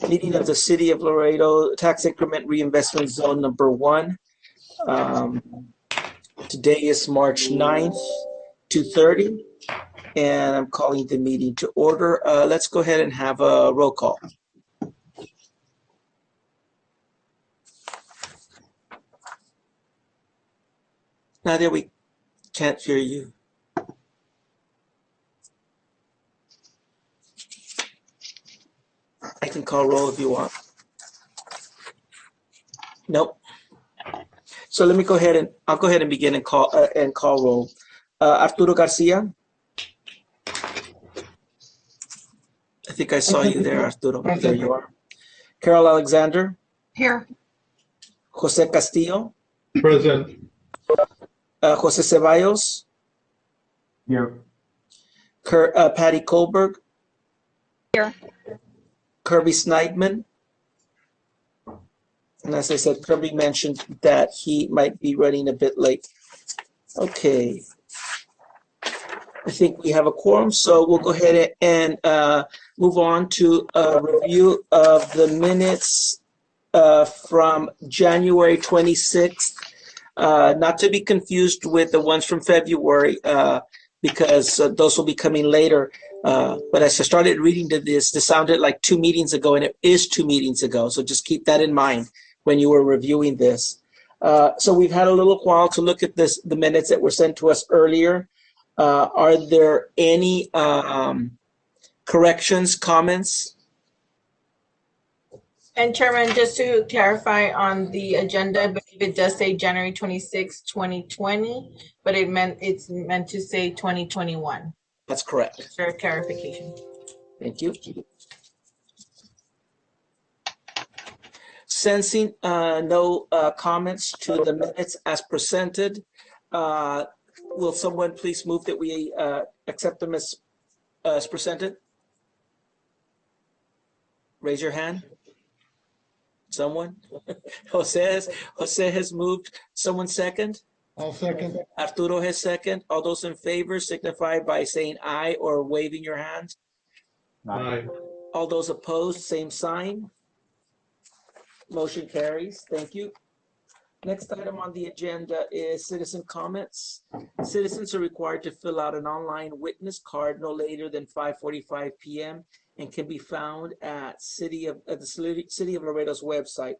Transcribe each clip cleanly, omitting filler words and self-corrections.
Meeting of the City of Laredo Tax Increment Reinvestment Zone Number 1. Today is March 9th, 2:30, and I'm calling the meeting to order. Let's go ahead and have a roll call. Nadia, we can't hear you. I can call roll if you want. Nope. So let me go ahead and I'll go ahead and begin and call roll. Arturo Garcia. I think I saw you there, Arturo. There you are. Carol Alexander. Here. Jose Castillo. Present. Jose Ceballos. Here. Patty Kohlberg. Here. Kirby Snideman. And as I said, Kirby mentioned that he might be running a bit late. Okay. I think we have a quorum, so we'll go ahead and move on to a review of the minutes from January 26th. Not to be confused with the ones from February, because those will be coming later. But as I started reading this sounded like 2 meetings ago, and it is 2 meetings ago. So just keep that in mind when you were reviewing this. So we've had a little while to look at the minutes that were sent to us earlier. Are there any corrections, comments? And Chairman, just to clarify on the agenda, I believe it does say January 26, 2020, but it's meant to say 2021. That's correct. Just for clarification. Thank you. Sensing no comments to the minutes as presented, will someone please move that we accept them as presented? Raise your hand. Someone? Jose has moved. Someone second? I'll second. Arturo has second. All those in favor signify by saying aye or waving your hand. Aye. All those opposed, same sign. Motion carries. Thank you. Next item on the agenda is citizen comments. Citizens are required to fill out an online witness card no later than 5:45 p.m. and can be found at the City of Laredo's website.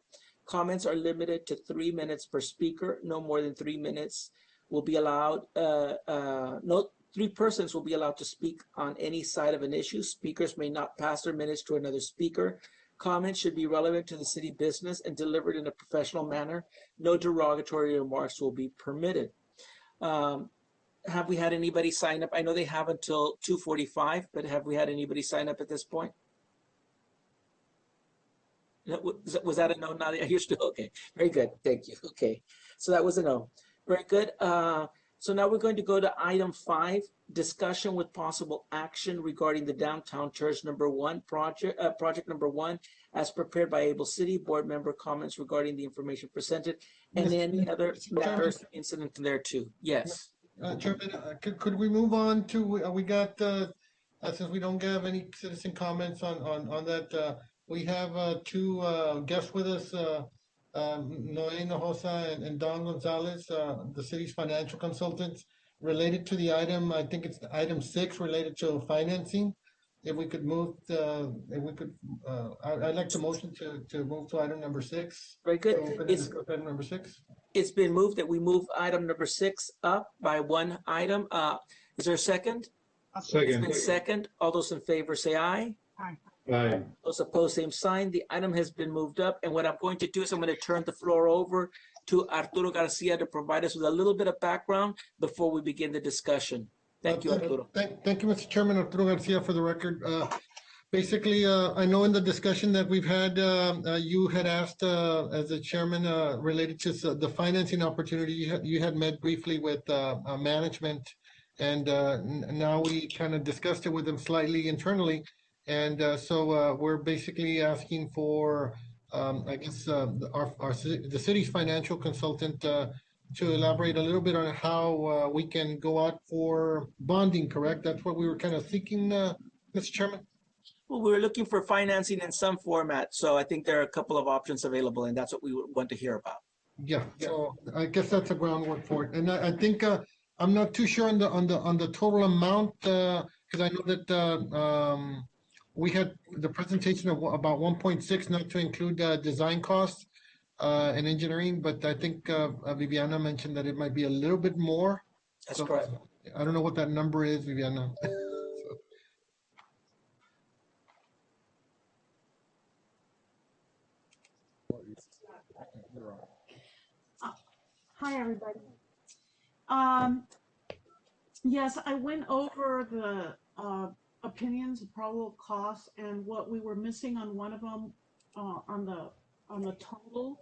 Comments are limited to 3 minutes per speaker. No more than 3 minutes will be allowed. No 3 persons will be allowed to speak on any side of an issue. Speakers may not pass their minutes to another speaker. Comments should be relevant to the city business and delivered in a professional manner. No derogatory remarks will be permitted. Have we had anybody sign up? I know they have until 2:45, but have we had anybody sign up at this point? Was that a no, Nadia? You're still okay. Very good. Thank you. Okay. So that was a no. Very good. So now we're going to go to item 5, discussion with possible action regarding the Downtown Church number 1 project number 1, as prepared by Able City. Board member comments regarding the information presented, and any other matters incident there too. Yes. Chairman, could we move on to, we got, since we don't have any citizen comments on that, we have 2 guests with us, Noe Hinojosa and Don Gonzalez, the city's financial consultants, related to the item. I think it's item 6 related to financing. If we could move, I'd like to motion to move to item number 6. Very good. So item number 6. It's been moved that we move item number 6 up by 1 item. Is there a second? Second. It's been second. All those in favor say aye. Aye. Aye. Those opposed, same sign. The item has been moved up. And what I'm going to do is I'm going to turn the floor over to Arturo Garcia to provide us with a little bit of background before we begin the discussion. Thank you, Arturo. Thank you, Mr. Chairman. Arturo Garcia for the record. Basically, I know in the discussion that we've had, you had asked as the chairman related to the financing opportunity. You had met briefly with management, and now we kind of discussed it with them slightly internally. And so we're basically asking for, I guess, the city's financial consultant to elaborate a little bit on how we can go out for bonding, correct? That's what we were kind of thinking, Mr. Chairman? Well, we were looking for financing in some format, so I think there are a couple of options available, and that's what we would want to hear about. Yeah, so I guess that's a groundwork for it. And I think I'm not too sure on the total amount because I know that we had the presentation of about 1.6, not to include design costs and engineering, but I think Viviana mentioned that it might be a little bit more. That's So correct. I don't know what that number is, Viviana. Hi, everybody. Yes, I went over the opinions of probable costs, and what we were missing on one of them on the total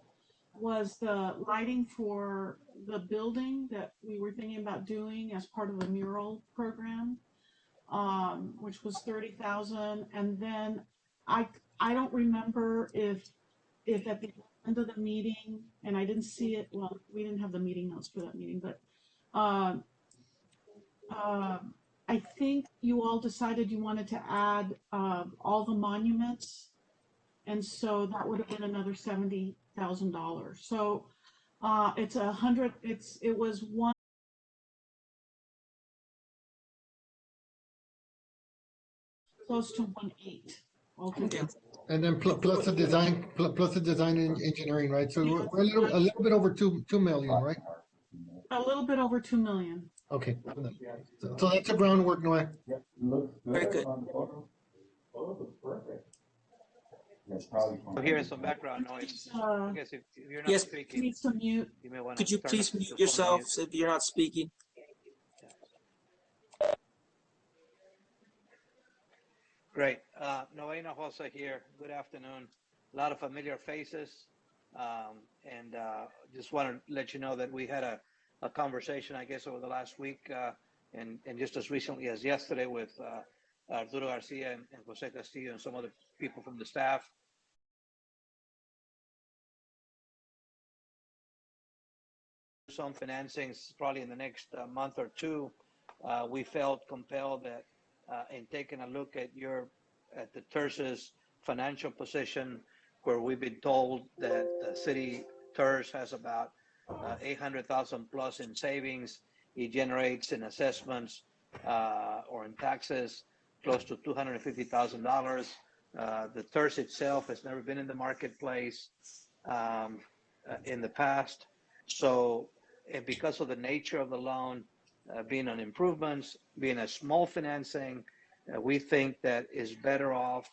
was the lighting for the building that we were thinking about doing as part of the mural program, which was 30,000. And then I don't remember if at the end of the meeting, and I didn't see it, well, we didn't have the meeting notes for that meeting, but I think you all decided you wanted to add all the monuments, and so that would have been another $70,000. So it's 100. It was one close to 1.8 altogether. And then plus the design, plus the design and engineering, right? So we're a little bit over 2 million, right? A little bit over 2 million. Okay. So that's a groundwork, Noah. Very good. I'm hearing some background noise. I guess if you're not Yes. speaking, Needs to mute. you may want to. Could you please mute yourselves if you're not speaking? Great. Noena Hossa here. Good afternoon. A lot of familiar faces. And just want to let you know that we had a conversation, I guess, over the last week and just as recently as yesterday with Arturo Garcia and Jose Castillo and some other people from the staff. Some financings probably in the next month or two. We felt compelled that in taking a look at the TERS's financial position, where we've been told that the city TERS has about 800,000 plus in savings. It generates in assessments or in taxes close to $250,000. The TERS itself has never been in the marketplace in the past. So, and because of the nature of the loan, being on improvements, being a small financing, we think that is better off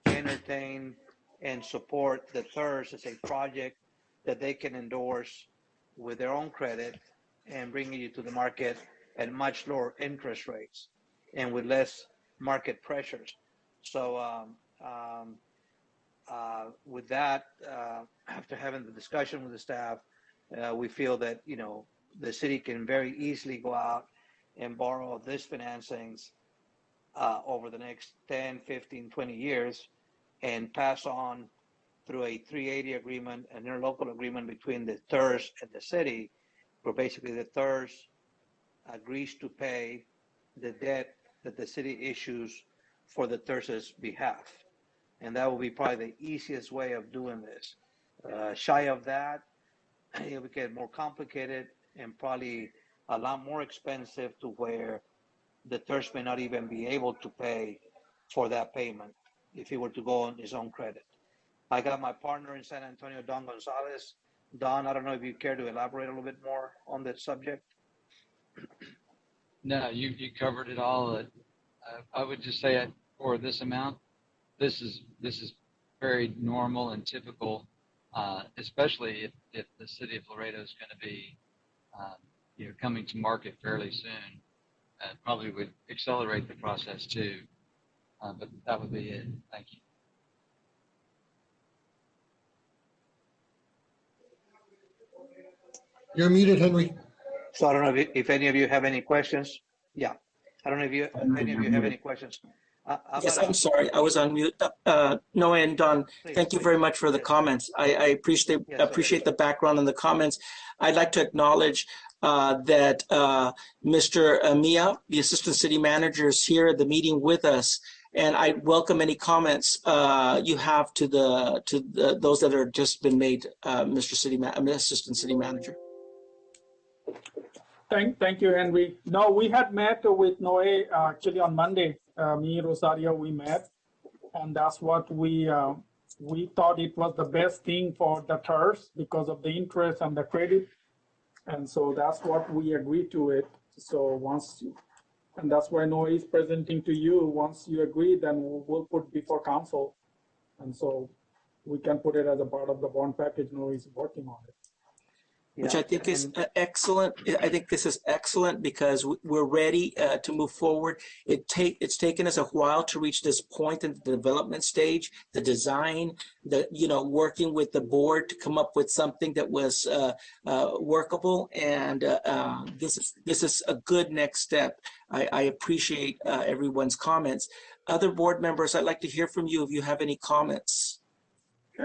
entertain and support the TERS as a project that they can endorse with their own credit and bringing you to the market at much lower interest rates and with less market pressures. So with that, after having the discussion with the staff, we feel that, you know, the city can very easily go out and borrow these financings over the next 10, 15, 20 years and pass on through a 380 agreement, an interlocal agreement between the TERS and the city, where basically the TERS agrees to pay the debt that the city issues for the TERS's behalf. And that will be probably the easiest way of doing this. Shy of that, it would get more complicated and probably a lot more expensive to where the TERS may not even be able to pay for that payment if he were to go on his own credit. I got my partner in San Antonio, Don Gonzalez. Don, I don't know if you care to elaborate a little bit more on that subject. No, you covered it all. I would just say for this amount, this is very normal and typical, especially if the city of Laredo is going to be coming to market fairly soon. Probably would accelerate the process too. But that would be it. Thank you. You're muted, Henry. So I don't know if any of you have any questions. Yeah, I don't know if any of you have any questions. Yes, I'm sorry, I was on mute. Noah and Don, thank you very much for the comments. I appreciate the background and the comments. I'd like to acknowledge that Mr. Mia, the Assistant City Manager, is here at the meeting with us. And I welcome any comments you have to those that are just been made, Assistant City Manager. Thank you, Henry. No, we had met with Noe actually on Monday. Me, Rosario, we met, and that's what we thought it was the best thing for the TERS because of the interest and the credit, and so that's what we agreed to it. So and that's why Noe is presenting to you. Once you agree, then we'll put before council, and so we can put it as a part of the bond package. Noe is working on it. Which I think is excellent. I think this is excellent because we're ready to move forward. It's taken us a while to reach this point in the development stage, the design, working with the board to come up with something that was workable. And this is a good next step. I appreciate everyone's comments. Other board members, I'd like to hear from you if you have any comments.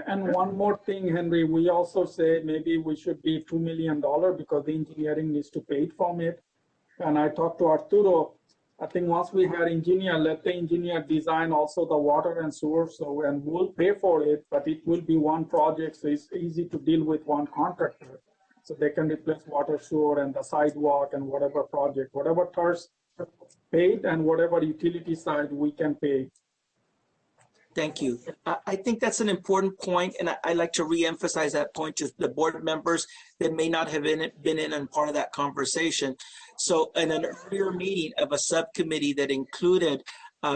And one more thing, Henry, we also say maybe we should be $2 million because the engineering needs to pay from it. And I talked to Arturo. I think once we have engineer, let the engineer design also the water and sewer. So, and we'll pay for it, but it will be one project. So it's easy to deal with one contractor. So they can replace water, sewer, and the sidewalk and whatever project, whatever TERS paid and whatever utility side we can pay. Thank you. I think that's an important point, and I like to reemphasize that point to the board members that may not have been in and part of that conversation. So in an earlier meeting of a subcommittee that included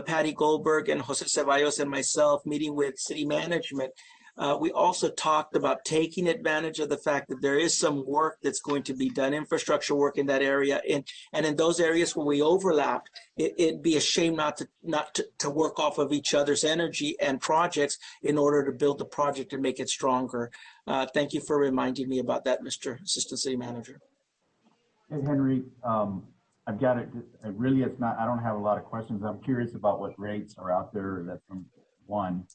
Patty Goldberg and Jose Ceballos and myself meeting with city management, we also talked about taking advantage of the fact that there is some work that's going to be done, infrastructure work in that area. And in those areas where we overlap, it'd be a shame not to work off of each other's energy and projects in order to build the project and make it stronger. Thank you for reminding me about that, Mr. Assistant City Manager. Hey, Henry, I've got it. It really, it's not, I don't have a lot of questions. I'm curious about what rates are out there. That's one,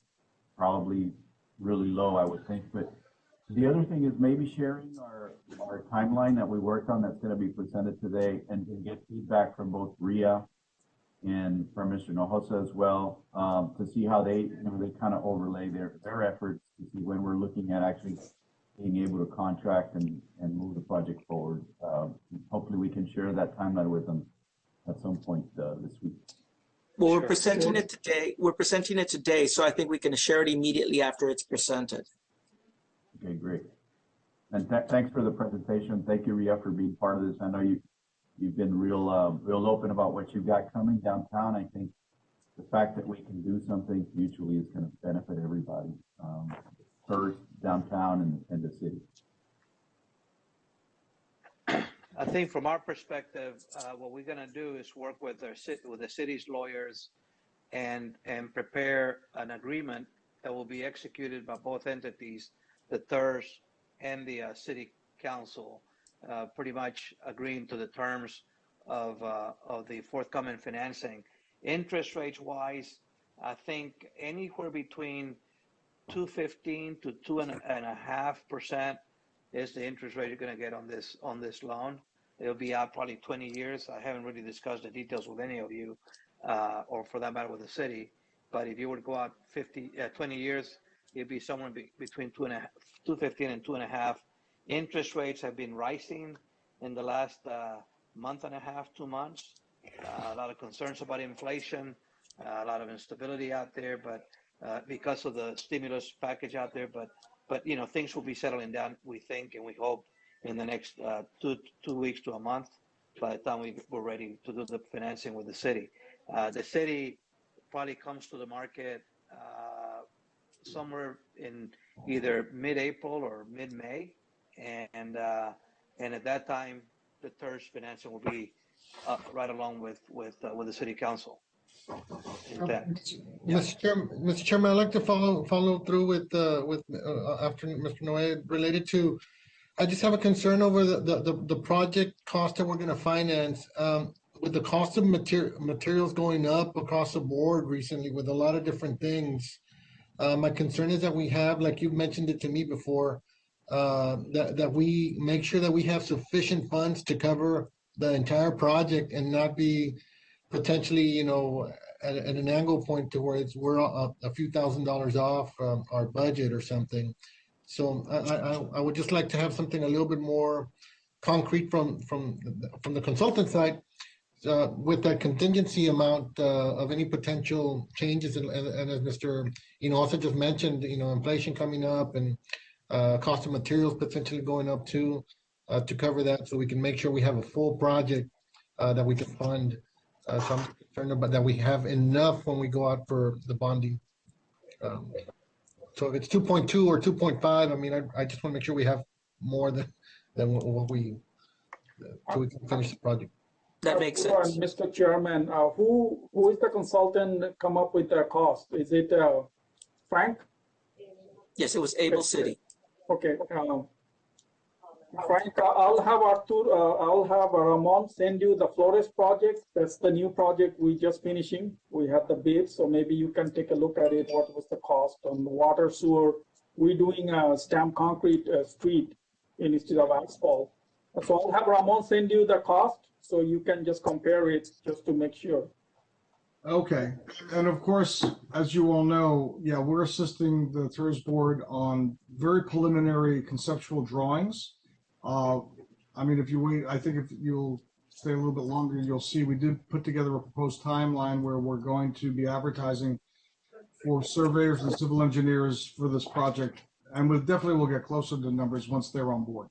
probably really low, I would think. But the other thing is maybe sharing our timeline that we worked on that's going to be presented today and get feedback from both RIA and from Mr. Nojosa as well, to see how they kind of overlay their efforts to see when we're looking at actually being able to contract and move the project forward. Hopefully we can share that timeline with them at some point this week. Well, we're presenting it today. We're presenting it today, so I think we can share it immediately after it's presented. Okay, great. And thanks for the presentation. Thank you, Ria, for being part of this. I know you've been real open about what you've got coming downtown. I think the fact that we can do something mutually is going to benefit everybody, first downtown and the city. I think from our perspective, what we're going to do is work with the city's lawyers and prepare an agreement that will be executed by both entities, the TERS and the city council, pretty much agreeing to the terms of the forthcoming financing. Interest rates wise, I think anywhere between 2.15 to 2.5% is the interest rate you're going to get on this loan. It'll be out probably 20 years. I haven't really discussed the details with any of you, or for that matter with the city. But if you were to go out 20 years, it'd be somewhere between 2.15 and 2.5. Interest rates have been rising in the last month and a half, 2 months. A lot of concerns about inflation, a lot of instability out there, but because of the stimulus package out there. But things will be settling down, we think, and we hope, in the next 2 weeks to a month, by the time we're ready to do the financing with the city. The city probably comes to the market somewhere in either mid-April or mid-May, and at that time, the TERS financing will be right along with the city council. Mr. Chairman, I'd like to follow through with after Mr. Noe related to. I just have a concern over the project cost that we're going to finance. With the cost of materials going up across the board recently with a lot of different things. My concern is that we have, like you mentioned it to me before, that we make sure that we have sufficient funds to cover the entire project and not be potentially, at an angle point to where we're a few $1,000s off our budget or something. So I would just like to have something a little bit more concrete from the consultant side, with that contingency amount of any potential changes, and as Mr. Also just mentioned, inflation coming up and cost of materials potentially going up too, to cover that, so we can make sure we have a full project that we can fund. So I'm concerned about that we have enough when we go out for the bonding. So if it's 2.2 or 2.5, I mean, I just want to make sure we have more than what we, so we can finish the project. That makes sense. Mr. Chairman, who is the consultant that come up with the cost? Is it Frank? Yes, it was Able City. Okay. Frank, I'll have Ramon send you the Flores project. That's the new project we just finishing. We have the bid, so maybe you can take a look at it. What was the cost on the water, sewer? We're doing a stamped concrete street instead of asphalt. So I'll have Ramon send you the cost, so you can just compare it just to make sure. Okay, and of course, as you all know, yeah, we're assisting the TERS board on very preliminary conceptual drawings. I mean, if you wait, I think if you'll stay a little bit longer, you'll see we did put together a proposed timeline where we're going to be advertising for surveyors and civil engineers for this project, and we definitely will get closer to the numbers once they're on board.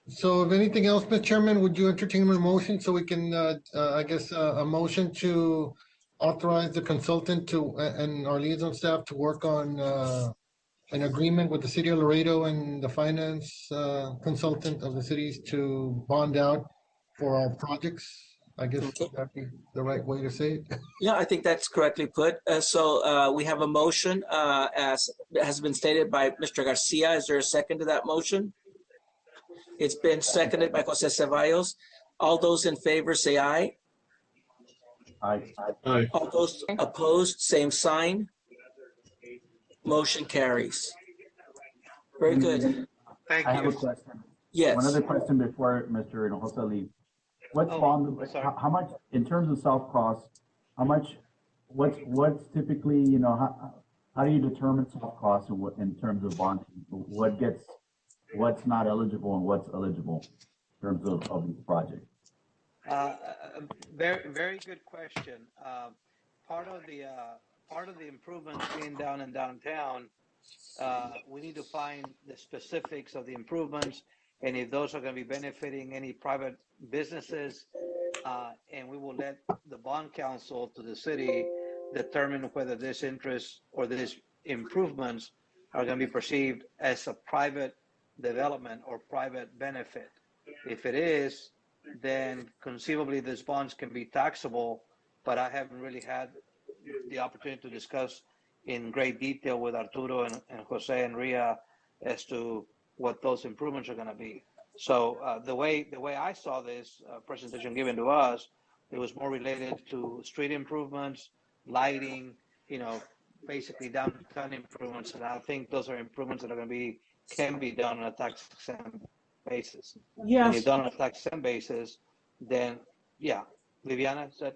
So if anything else, Mr. Chairman, would you entertain a motion so we can, I guess, a motion to authorize the consultant and our liaison staff to work on an agreement with the city of Laredo and the finance consultant of the cities to bond out for our projects? I guess that'd be the right way to say it. Yeah, I think that's correctly put. So we have a motion, as has been stated by Mr. Garcia. Is there a second to that motion? It's been seconded by Jose Ceballos. All those in favor say aye. Aye. All those opposed, same sign. Motion carries. Very good. Thank I have a you. question. Yes. One other question before Mr. Hinojosa leaves. What's bond, sorry. how much, in terms of soft costs, how much, what's typically, how do you determine soft costs in terms of bonding? What's not eligible and what's eligible in terms of these projects? Very, very good question. Part of the improvements being down in downtown, we need to find the specifics of the improvements and if those are going to be benefiting any private businesses, and we will let the bond council to the city determine whether this interest or these improvements are going to be perceived as a private development or private benefit. If it is, then conceivably these bonds can be taxable, but I haven't really had the opportunity to discuss in great detail with Arturo and Jose and Ria as to what those improvements are going to be. So the way I saw this presentation given to us, it was more related to street improvements, lighting, basically downtown improvements, and I think those are improvements that can be done on a tax-exempt basis. Yes. And if done on a tax-exempt basis, then yeah, Viviana said.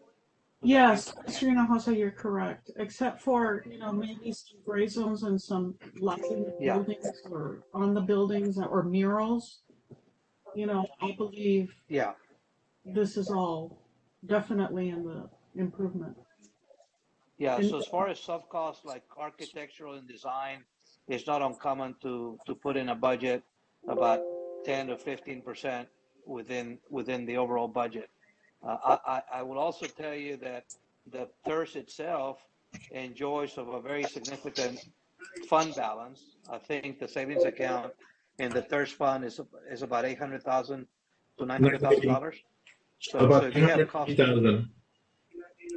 Yes, Serena Jose, you're correct. Except for, maybe some gray zones and some lighting buildings or on the buildings or murals. I believe this is all definitely in the improvement. Yeah, so as far as soft costs like architectural and design, it's not uncommon to put in a budget about 10 to 15% within the overall budget. I will also tell you that the TERS itself enjoys of a very significant fund balance. I think the savings account in the TERS fund is about $800,000 to $900,000. So if you have cost,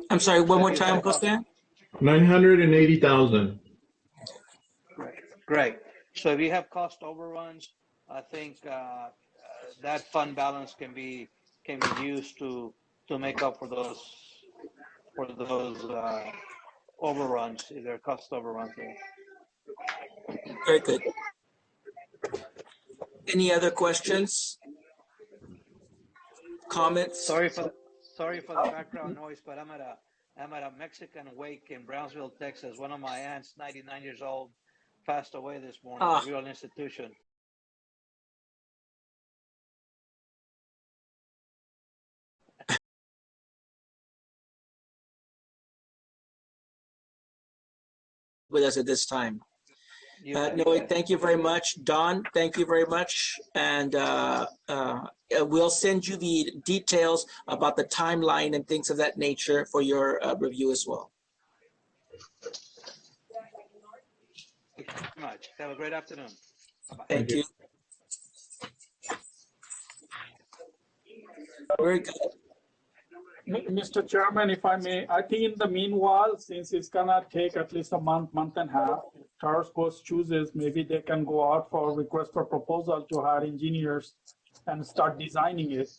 I'm sorry, one more time, Jose? 980,000. Great. So if you have cost overruns, I think that fund balance can be used to make up for those overruns, if there are cost overruns there. Very good. Any other questions? Comments? Sorry for the background noise, but I'm at a Mexican wake in Brownsville, Texas. One of my aunts, 99 years old, passed away this morning. Ah. A real institution. With us at this time. You bet. Noe, thank you very much. Don, thank you very much. And we'll send you the details about the timeline and things of that nature for your review as well. Thank you very much. Have a great afternoon. Bye-bye. Thank you. Very good. Mr. Chairman, if I may, I think in the meanwhile, since it's gonna take at least a month and a half, if Task Force chooses, maybe they can go out for a request for proposal to hire engineers and start designing it.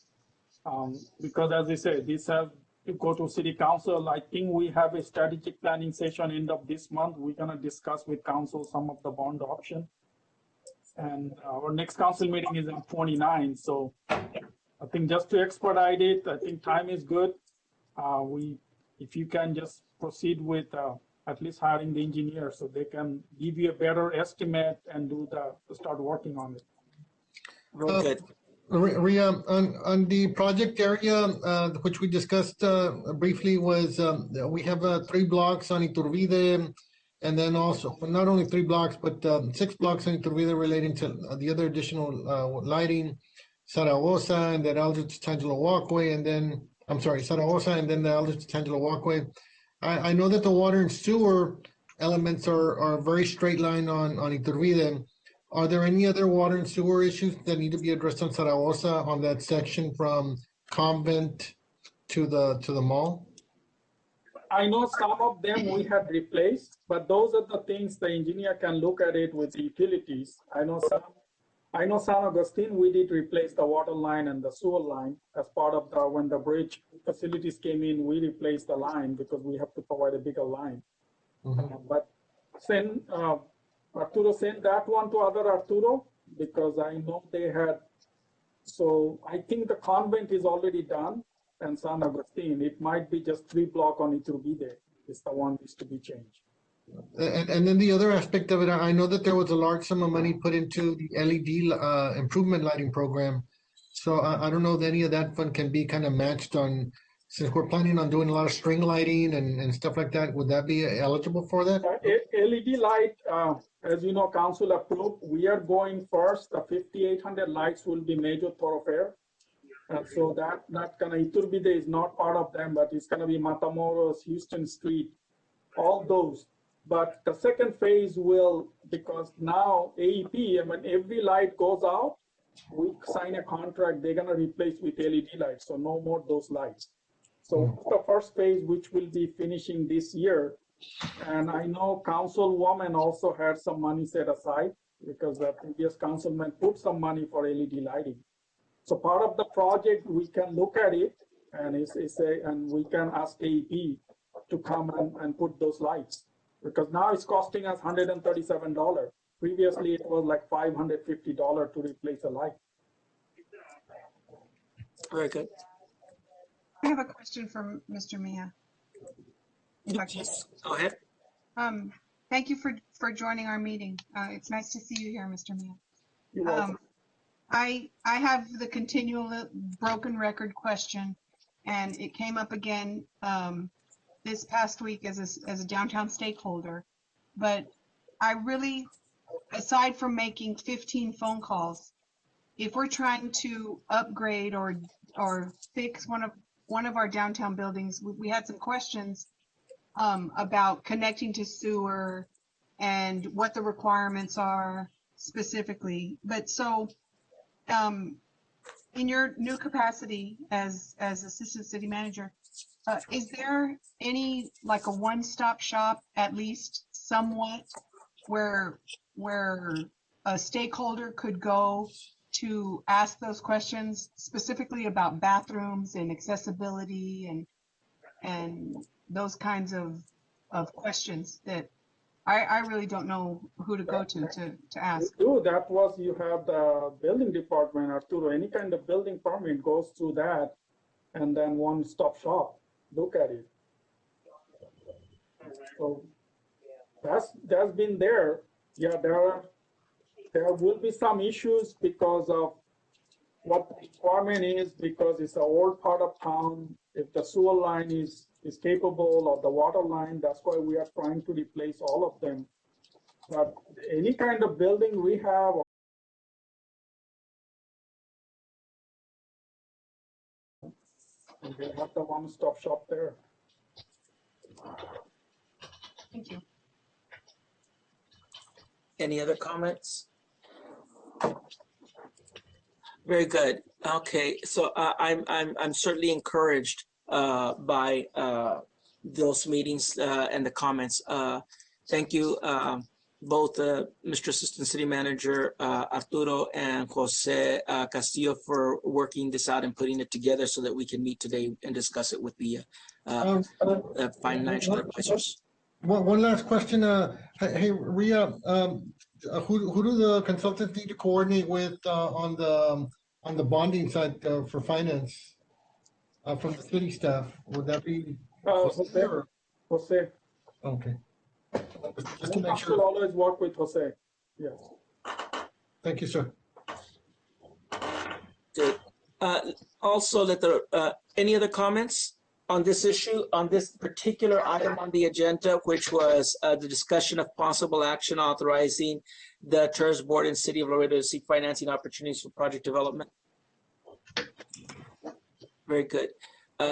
Because as I said, this has to go to City Council. I think we have a strategic planning session end of this month. We're gonna discuss with Council some of the bond option. And our next council meeting is on 29. So I think just to expedite it, I think time is good. If you can just proceed with at least hiring the engineer so they can give you a better estimate and start working on it. Very good. Ria, on the project area, which we discussed briefly, was we have 3 blocks on Iturbide, and then also not only 3 blocks, but 6 blocks on Iturbide relating to the other additional lighting, Zaragoza, and then Aldrich Tangelo Walkway, and then, I'm sorry, Zaragoza, and then the Aldrich Tangelo Walkway. I know that the water and sewer elements are very straight line on Iturbide. Are there any other water and sewer issues that need to be addressed on Zaragoza on that section from Convent to the mall? I know some of them we had replaced, but those are the things the engineer can look at it with the utilities. I know San Agustin, we did replace the water line and the sewer line as part of when the bridge facilities came in, we replaced the line because we have to provide a bigger line. But send, Arturo, send that one to other Arturo because I know they had, so I think the Convent is already done and San Agustin, it might be just 3 blocks on Iturbide is the one needs to be changed. And then the other aspect of it, I know that there was a large sum of money put into the LED improvement lighting program. So I don't know if any of that fund can be kind of matched on, since we're planning on doing a lot of string lighting and stuff like that, would that be eligible for that? LED light, as you know, council approved, we are going first, the 5,800 lights will be major thoroughfare. So that kind of Iturbide is not part of them, but it's gonna be Matamoros, Houston Street, all those. But the second phase will, because now AEP, I mean, every light goes out, we sign a contract, they're gonna replace with LED lights, so no more those lights. So the first phase, which will be finishing this year, and I know Councilwoman also had some money set aside because the previous councilman put some money for LED lighting. So part of the project, we can look at it and and we can ask AEP to come and put those lights. Because now it's costing us $137. Previously, it was like $550 to replace a light. Very good. I have a question for Mr. Mia. Yes, go ahead. Thank you for joining our meeting. It's nice to see you here, Mr. Mia. You're welcome. I have the continual broken record question, and it came up again this past week as a downtown stakeholder. But I really, aside from making 15 phone calls, if we're trying to upgrade or fix one of our downtown buildings, we had some questions about connecting to sewer and what the requirements are specifically. But so in your new capacity as assistant city manager, is there any, like a one-stop shop, at least somewhat, where a stakeholder could go to ask those questions specifically about bathrooms and accessibility and those kinds of questions that I really don't know who to go to ask. Do that was you have the building department, Arturo. Any kind of building permit goes through that, and then one-stop shop. Look at it. So that's been there. Yeah, there will be some issues because of what the requirement is, because it's an old part of town. If the sewer line is capable, or the water line, that's why we are trying to replace all of them. But any kind of building we have, we have the one-stop shop there. Thank you. Any other comments? Very good. Okay, so I'm certainly encouraged by those meetings and the comments. Thank you, both Mr. Assistant City Manager Arturo and Jose Castillo for working this out and putting it together so that we can meet today and discuss it with the financial advisors. One last question. Hey, Ria, who do the consultants need to coordinate with on the bonding side for finance from the city staff? Would that be Jose. or? Jose. Okay. Just to make I should sure. always work with Jose. Yes. Thank you, sir. Good. Also, any other comments on this issue, on this particular item on the agenda, which was the discussion of possible action authorizing the TERS Board and City of Laredo to seek financing opportunities for project development? Very good.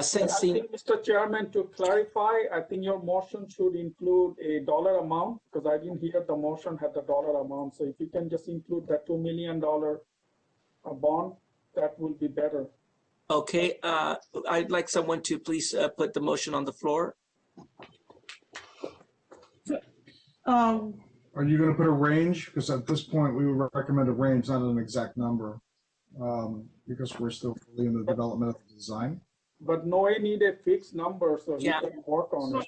Sensing. I think, Mr. Chairman, to clarify, I think your motion should include a dollar amount, because I didn't hear the motion had the dollar amount. So if you can just include that $2 million bond, that will be better. Okay, I'd like someone to please put the motion on the floor. Are you gonna put a range? Because at this point, we would recommend a range, not an exact number, because we're still fully in the development of the design. But Noe need a fixed number, so he Yeah. can work on it.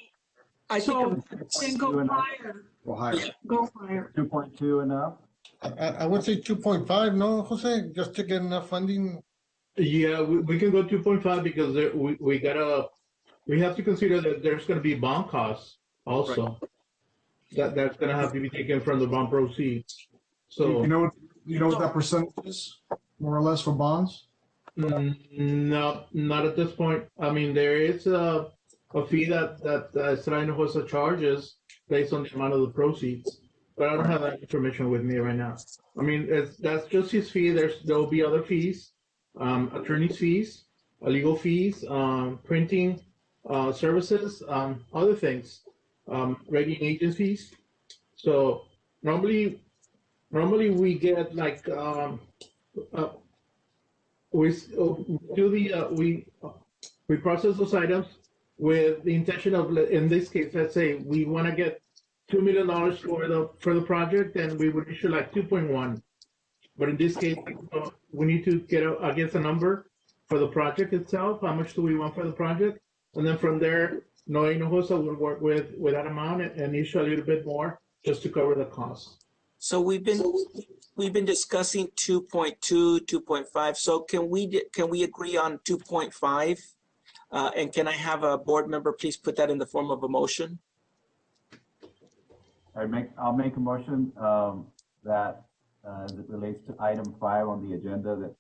I So think then go higher, Go higher. go higher. 2.2 enough? I would say 2.5, no, Jose, just to get enough funding. Yeah, we can go 2.5 because we have to consider that there's going to be bond costs also. That's going to have to be taken from the bond proceeds. So You know what that percentage is, more or less, for bonds? no, not at this point. I mean, there is a fee that Hinojosa charges based on the amount of the proceeds, but I don't have that information with me right now. I mean, that's just his fee. There'll be other fees, attorney's fees, legal fees, printing services, other things, rating agent fees. So normally we get like we process those items with the intention of, in this case, let's say we want to get $2 million for the project, and we would issue like 2.1. But in this case, we need to get against a number for the project itself. How much do we want for the project? And then from there, Noe Hinojosa will work with that amount and issue a little bit more just to cover the cost. so. We've been discussing 2.2, 2.5. So can we agree on 2.5? And can I have a board member please put that in the form of a motion? I'll make a motion that as it relates to item 5 on the agenda, that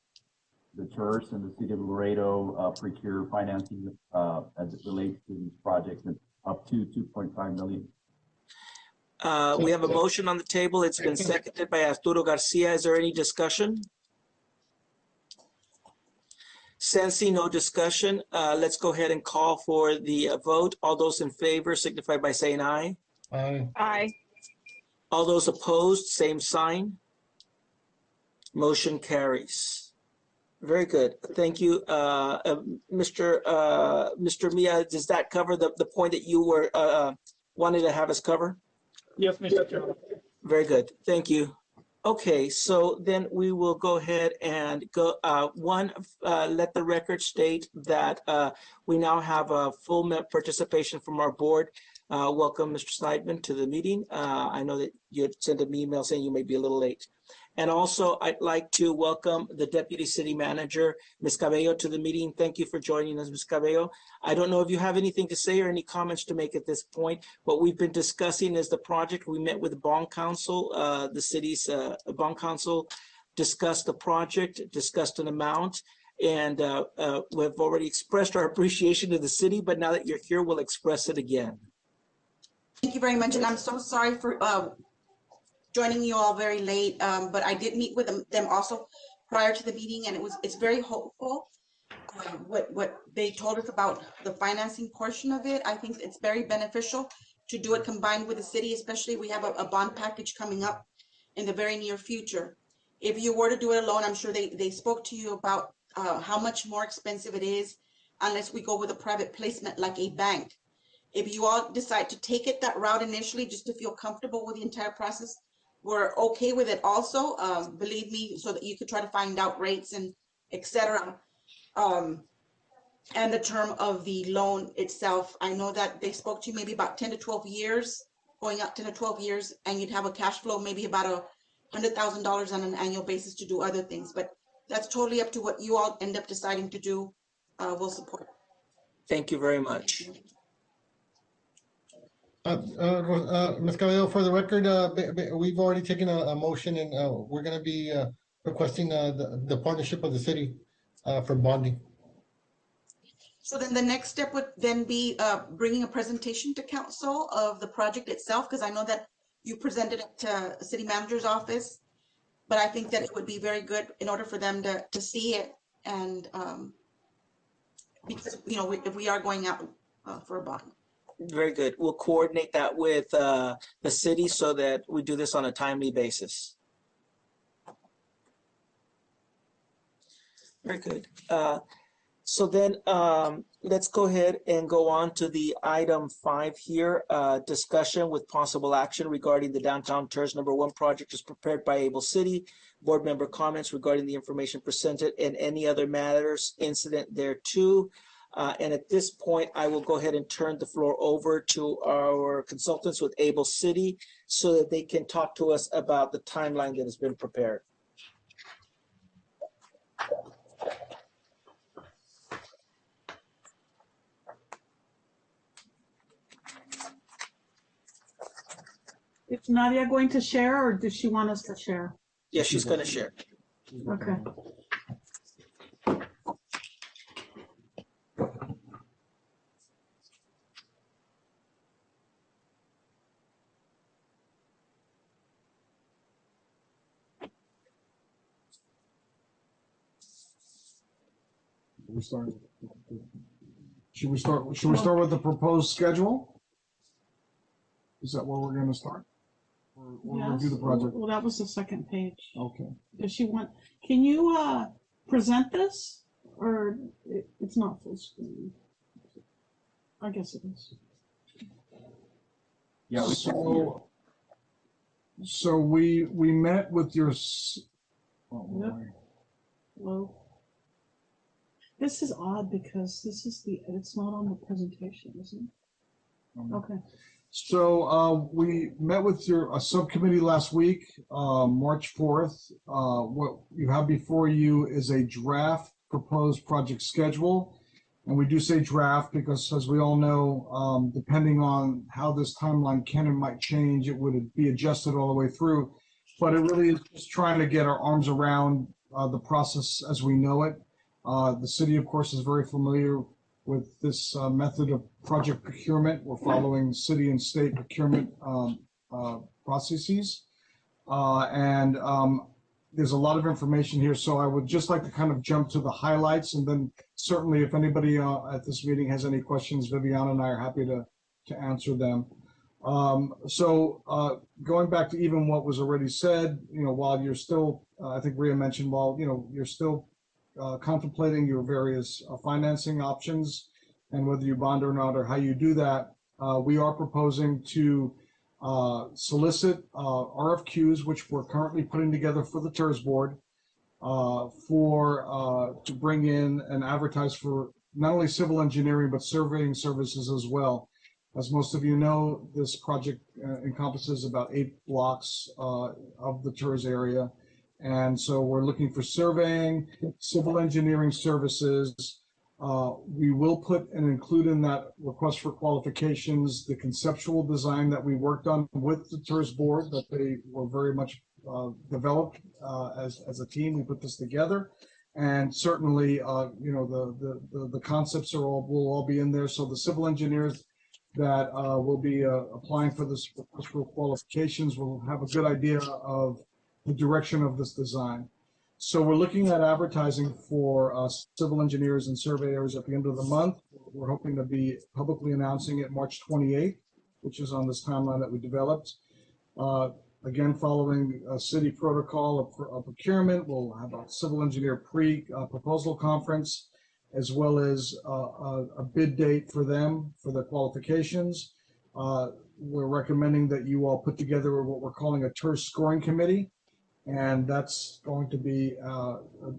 the TERS and the City of Laredo procure financing as it relates to these projects up to $2.5 million. We have a motion on the table. It's been seconded by Arturo Garcia. Is there any discussion? Sensing no discussion, let's go ahead and call for the vote. All those in favor signify by saying aye. Aye. Aye. All those opposed, same sign. Motion carries. Very good. Thank you. Mr. Mia, does that cover the point that you were wanted to have us cover? Yes, Mr. Chairman. Very good. Thank you. Okay, so then we will go ahead and go. Let the record state that we now have a full participation from our board. Welcome, Mr. Snideman, to the meeting. I know that you had sent an email saying you may be a little late. And also, I'd like to welcome the Deputy City Manager, Ms. Cabello, to the meeting. Thank you for joining us, Ms. Cabello. I don't know if you have anything to say or any comments to make at this point. What we've been discussing is the project. We met with the Bond Council, the city's Bond Council, discussed the project, discussed an amount, and we've already expressed our appreciation to the city, but now that you're here, we'll express it again. Thank you very much, and I'm so sorry for joining you all very late, but I did meet with them also prior to the meeting, and it's very hopeful. What they told us about the financing portion of it, I think it's very beneficial to do it combined with the city, especially we have a bond package coming up in the very near future. If you were to do it alone, I'm sure they spoke to you about how much more expensive it is unless we go with a private placement like a bank. If you all decide to take it that route initially, just to feel comfortable with the entire process, we're okay with it also, believe me, so that you could try to find out rates and etc. And the term of the loan itself. I know that they spoke to you maybe about 10 to 12 years, going up 10 to 12 years, and you'd have a cash flow maybe about $100,000 on an annual basis to do other things. But that's totally up to what you all end up deciding to do. We'll support. Thank you very much. Ms. Cabello, for the record, we've already taken a motion, and we're going to be requesting the partnership of the city for bonding. So then the next step would then be bringing a presentation to council of the project itself, because I know that you presented it to the city manager's office, but I think that it would be very good in order for them to see it, and because if we are going out for a bond. Very good. We'll coordinate that with the city so that we do this on a timely basis. Very good. So then let's go ahead and go on to the item 5 here. Discussion with possible action regarding the Downtown TERS #1 project is prepared by Able City. Board member comments regarding the information presented and any other matters incident thereto. And at this point, I will go ahead and turn the floor over to our consultants with Able City so that they can talk to us about the timeline that has been prepared. Is Nadia going to share, or does she want us to share? Yes, she's going to share. Okay. Should we start with the proposed schedule? Is that where we're going to start? Or Yes. review the project? Well, that was the second page. Okay. Does she want? Can you present this, or it's not full screen? I guess it is. Yeah. So we met with your. Yep. Well, this is odd because this is it's not on the presentation, isn't it? Okay. So we met with a subcommittee last week, March 4th. What you have before you is a draft proposed project schedule. And we do say draft because, as we all know, depending on how this timeline can and might change, it would be adjusted all the way through. But it really is just trying to get our arms around the process as we know it. The city, of course, is very familiar with this method of project procurement. We're following city and state procurement processes. And there's a lot of information here, so I would just like to kind of jump to the highlights, and then certainly if anybody at this meeting has any questions, Viviana and I are happy to answer them. So going back to even what was already said, while you're still, I think Rhea mentioned, while you're still contemplating your various financing options and whether you bond or not or how you do that, we are proposing to solicit RFQs, which we're currently putting together for the TERS board, to bring in and advertise for not only civil engineering but surveying services as well. As most of you know, this project encompasses about 8 blocks of the TERS area. And so we're looking for surveying, civil engineering services. We will put and include in that request for qualifications the conceptual design that we worked on with the TERS board, that they were very much developed as a team. We put this together. And certainly, the concepts will all be in there. So the civil engineers that will be applying for this request for qualifications will have a good idea of the direction of this design. So we're looking at advertising for civil engineers and surveyors at the end of the month. We're hoping to be publicly announcing it March 28th, which is on this timeline that we developed. Again, following a city protocol of procurement, we'll have a civil engineer proposal conference, as well as a bid date for them for their qualifications. We're recommending that you all put together what we're calling a TERS scoring committee, and that's going to be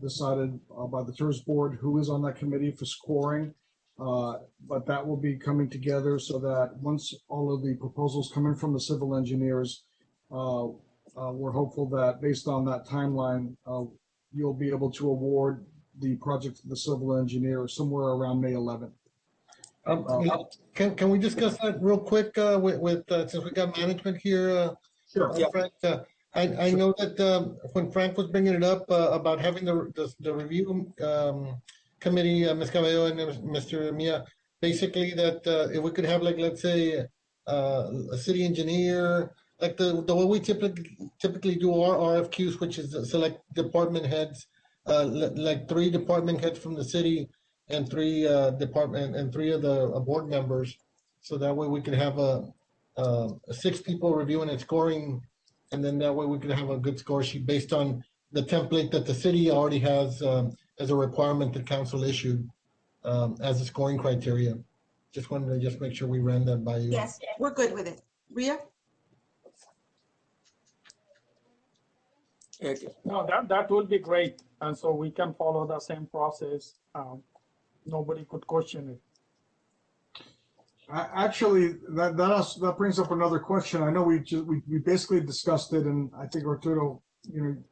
decided by the TERS board who is on that committee for scoring. But that will be coming together so that once all of the proposals come in from the civil engineers, we're hopeful that based on that timeline, you'll be able to award the project to the civil engineer somewhere around May 11th. Can we discuss that real quick with since we got management here? Sure. Yeah. Frank, I know that when Frank was bringing it up about having the review committee, Ms. Cabello and Mr. Mia, basically that if we could have, like, let's say a city engineer, like the way we typically do our RFQs, which is select department heads, like 3 department heads from the city and 3 of the board members, so that way we could have 6 people reviewing and scoring, and then that way we could have a good score sheet based on the template that the city already has as a requirement that council issued as a scoring criteria. Just wanted to make sure we ran that by you. Yes, we're good with it. Ria? No, that would be great. And so we can follow the same process. Nobody could question it. Actually, that brings up another question. I know we basically discussed it, and I think Arturo,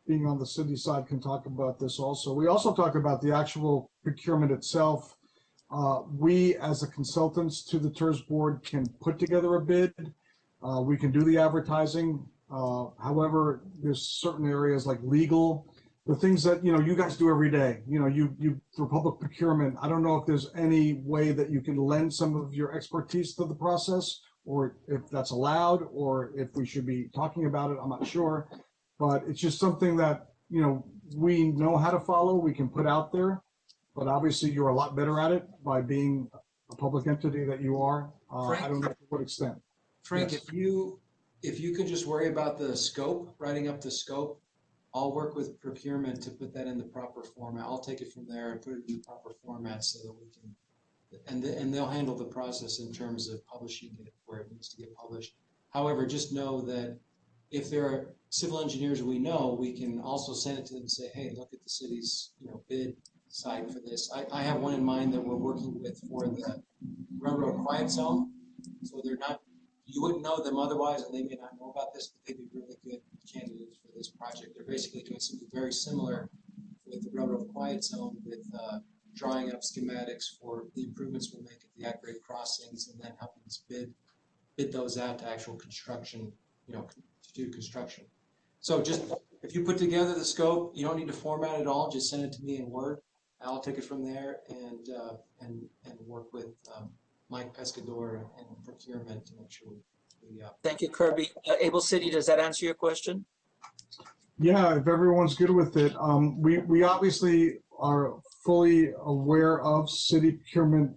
being on the city side, can talk about this also. We also talked about the actual procurement itself. We, as a consultants to the TERS board, can put together a bid. We can do the advertising. However, there's certain areas like legal, the things that you guys do every day. You for public procurement. I don't know if there's any way that you can lend some of your expertise to the process, or if that's allowed, or if we should be talking about it. I'm not sure, but it's just something that we know how to follow. We can put out there, but obviously you're a lot better at it by being a public entity that you are. I don't know to what extent. Frank, Yes. if you can just worry about the scope, writing up the scope, I'll work with procurement to put that in the proper format. I'll take it from there and put it in the proper format so that we can, and they'll handle the process in terms of publishing it where it needs to get published. However, just know that if there are civil engineers we know, we can also send it to them and say, hey, look at the city's bid side for this. I have one in mind that we're working with for the railroad quiet zone. So they're not, you wouldn't know them otherwise, and they may not know about this, but they'd be really good candidates for this project. They're basically doing something very similar with the railroad quiet zone, with drawing up schematics for the improvements we'll make at the at-grade crossings, and then helping us bid those out to actual construction, to do construction. So just, if you put together the scope, you don't need to format it all, just send it to me in Word. I'll take it from there and work with Mike Pescador and procurement to make sure we Thank you, Kirby. Able City, does that answer your question? Yeah, if everyone's good with it. We obviously are fully aware of city procurement,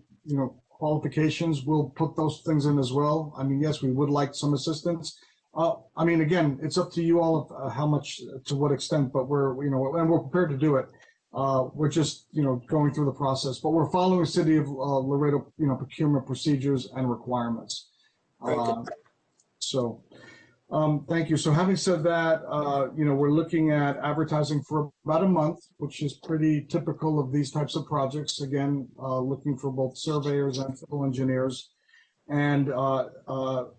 qualifications. We'll put those things in as well. I mean, yes, we would like some assistance. I mean, again, it's up to you all of how much, to what extent, but we're, and we're prepared to do it. We're just, going through the process, but we're following City of Laredo, procurement procedures and requirements. Thank you. So having said that, we're looking at advertising for about a month, which is pretty typical of these types of projects. Again, looking for both surveyors and civil engineers. And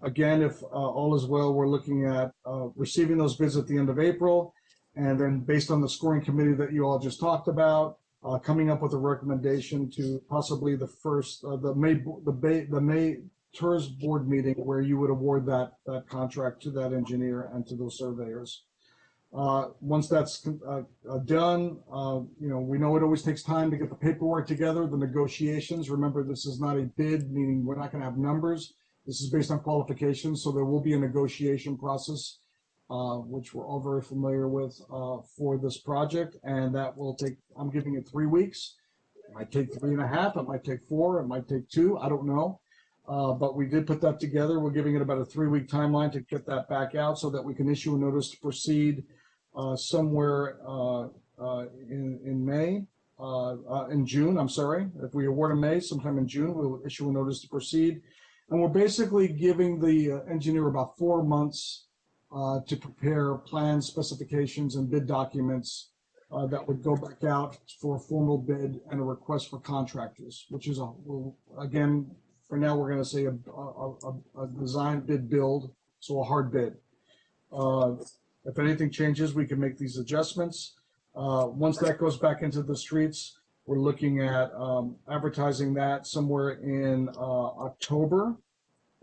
again, if all is well, we're looking at receiving those bids at the end of April. And then based on the scoring committee that you all just talked about, coming up with a recommendation to possibly the first, the May TERS board meeting where you would award that contract to that engineer and to those surveyors. Once that's done, we know it always takes time to get the paperwork together, the negotiations. Remember, this is not a bid, meaning we're not going to have numbers. This is based on qualifications, so there will be a negotiation process, which we're all very familiar with for this project, and that will take, I'm giving it 3 weeks. It might take 3.5, it might take 4, it might take 2, I don't know. But we did put that together. We're giving it about a 3-week timeline to get that back out so that we can issue a notice to proceed somewhere in May, in June, I'm sorry. If we award in May, sometime in June, we'll issue a notice to proceed. And we're basically giving the engineer about 4 months to prepare plans, specifications, and bid documents that would go back out for a formal bid and a request for contractors, which is, again, for now, we're going to say a design bid build, so a hard bid. If anything changes, we can make these adjustments. Once that goes back into the streets, we're looking at advertising that somewhere in October,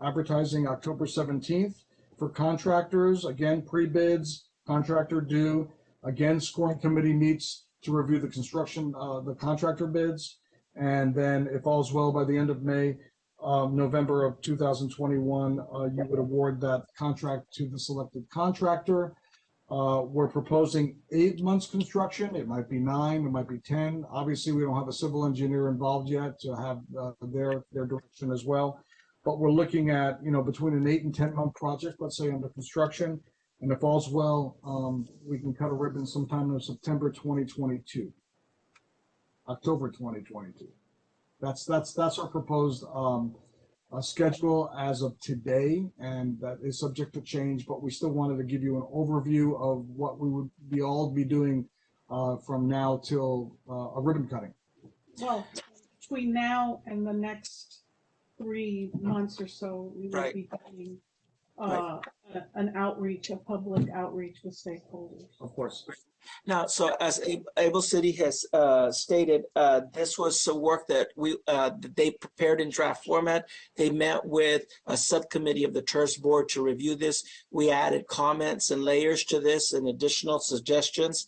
advertising October 17th for contractors. Again, pre-bids, contractor due. Again, scoring committee meets to review the construction, the contractor bids. And then if all's well, by the end of May, November of 2021, you would award that contract to the selected contractor. We're proposing 8 months construction. It might be 9, it might be 10. Obviously, we don't have a civil engineer involved yet to have their direction as well. But we're looking at, between an 8 and 10 month project, let's say, under construction. And if all's well, we can cut a ribbon sometime in September 2022, October 2022. That's our proposed schedule as of today, and that is subject to change, but we still wanted to give you an overview of what we would all be doing from now till a ribbon cutting. Well, between now and the next 3 months or so, we will be doing an outreach, a public outreach with stakeholders. Of course. Now, so as Able City has stated, this was some work that they prepared in draft format. They met with a subcommittee of the TERS board to review this. We added comments and layers to this and additional suggestions.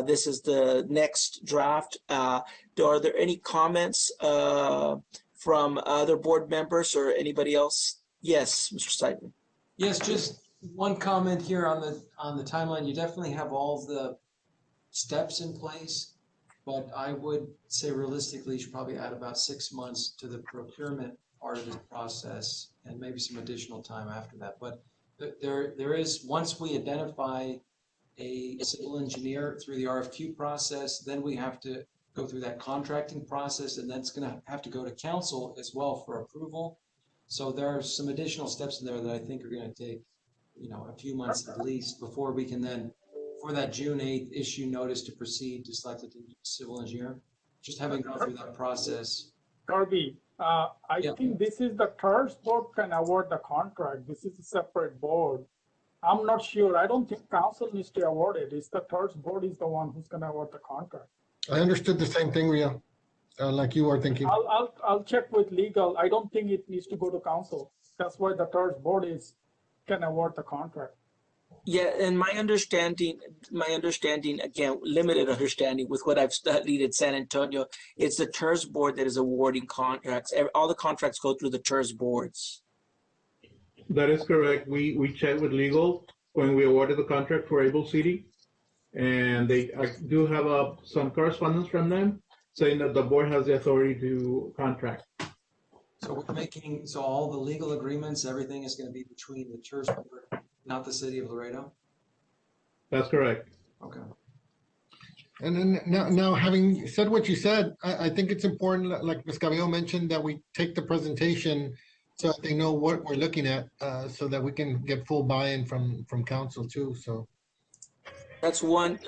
This is the next draft. Are there any comments from other board members or anybody else? Yes, Mr. Seidman. Yes, just one comment here on the timeline. You definitely have all the steps in place, but I would say realistically, you should probably add about 6 months to the procurement part of this process and maybe some additional time after that. But there is, once we identify a civil engineer through the RFQ process, then we have to go through that contracting process, and then it's going to have to go to council as well for approval. So there are some additional steps in there that I think are going to take, a few months at least before we can then, for that June 8th, issue notice to proceed to select a civil engineer. Just having gone through that process. Kirby, I think this is the TERS board can award the contract. This is a separate board. I'm not sure. I don't think council needs to award it. It's the TERS board is the one who's going to award the contract. I understood the same thing, Ria, like you are thinking. I'll check with legal. I don't think it needs to go to council. That's why the TERS board can award the contract. Yeah, and my understanding, again, limited understanding with what I've studied in San Antonio, it's the TERS board that is awarding contracts. All the contracts go through the TERS boards. That is correct. We checked with legal when we awarded the contract for Able City, and I do have some correspondence from them saying that the board has the authority to contract. So we're making, so all the legal agreements, everything is going to be between the TERS board, not the city of Laredo? That's correct. Okay. And then now having said what you said, I think it's important, like Ms. Cabello mentioned, that we take the presentation so that they know what we're looking at, so that we can get full buy-in from council too. So That's one,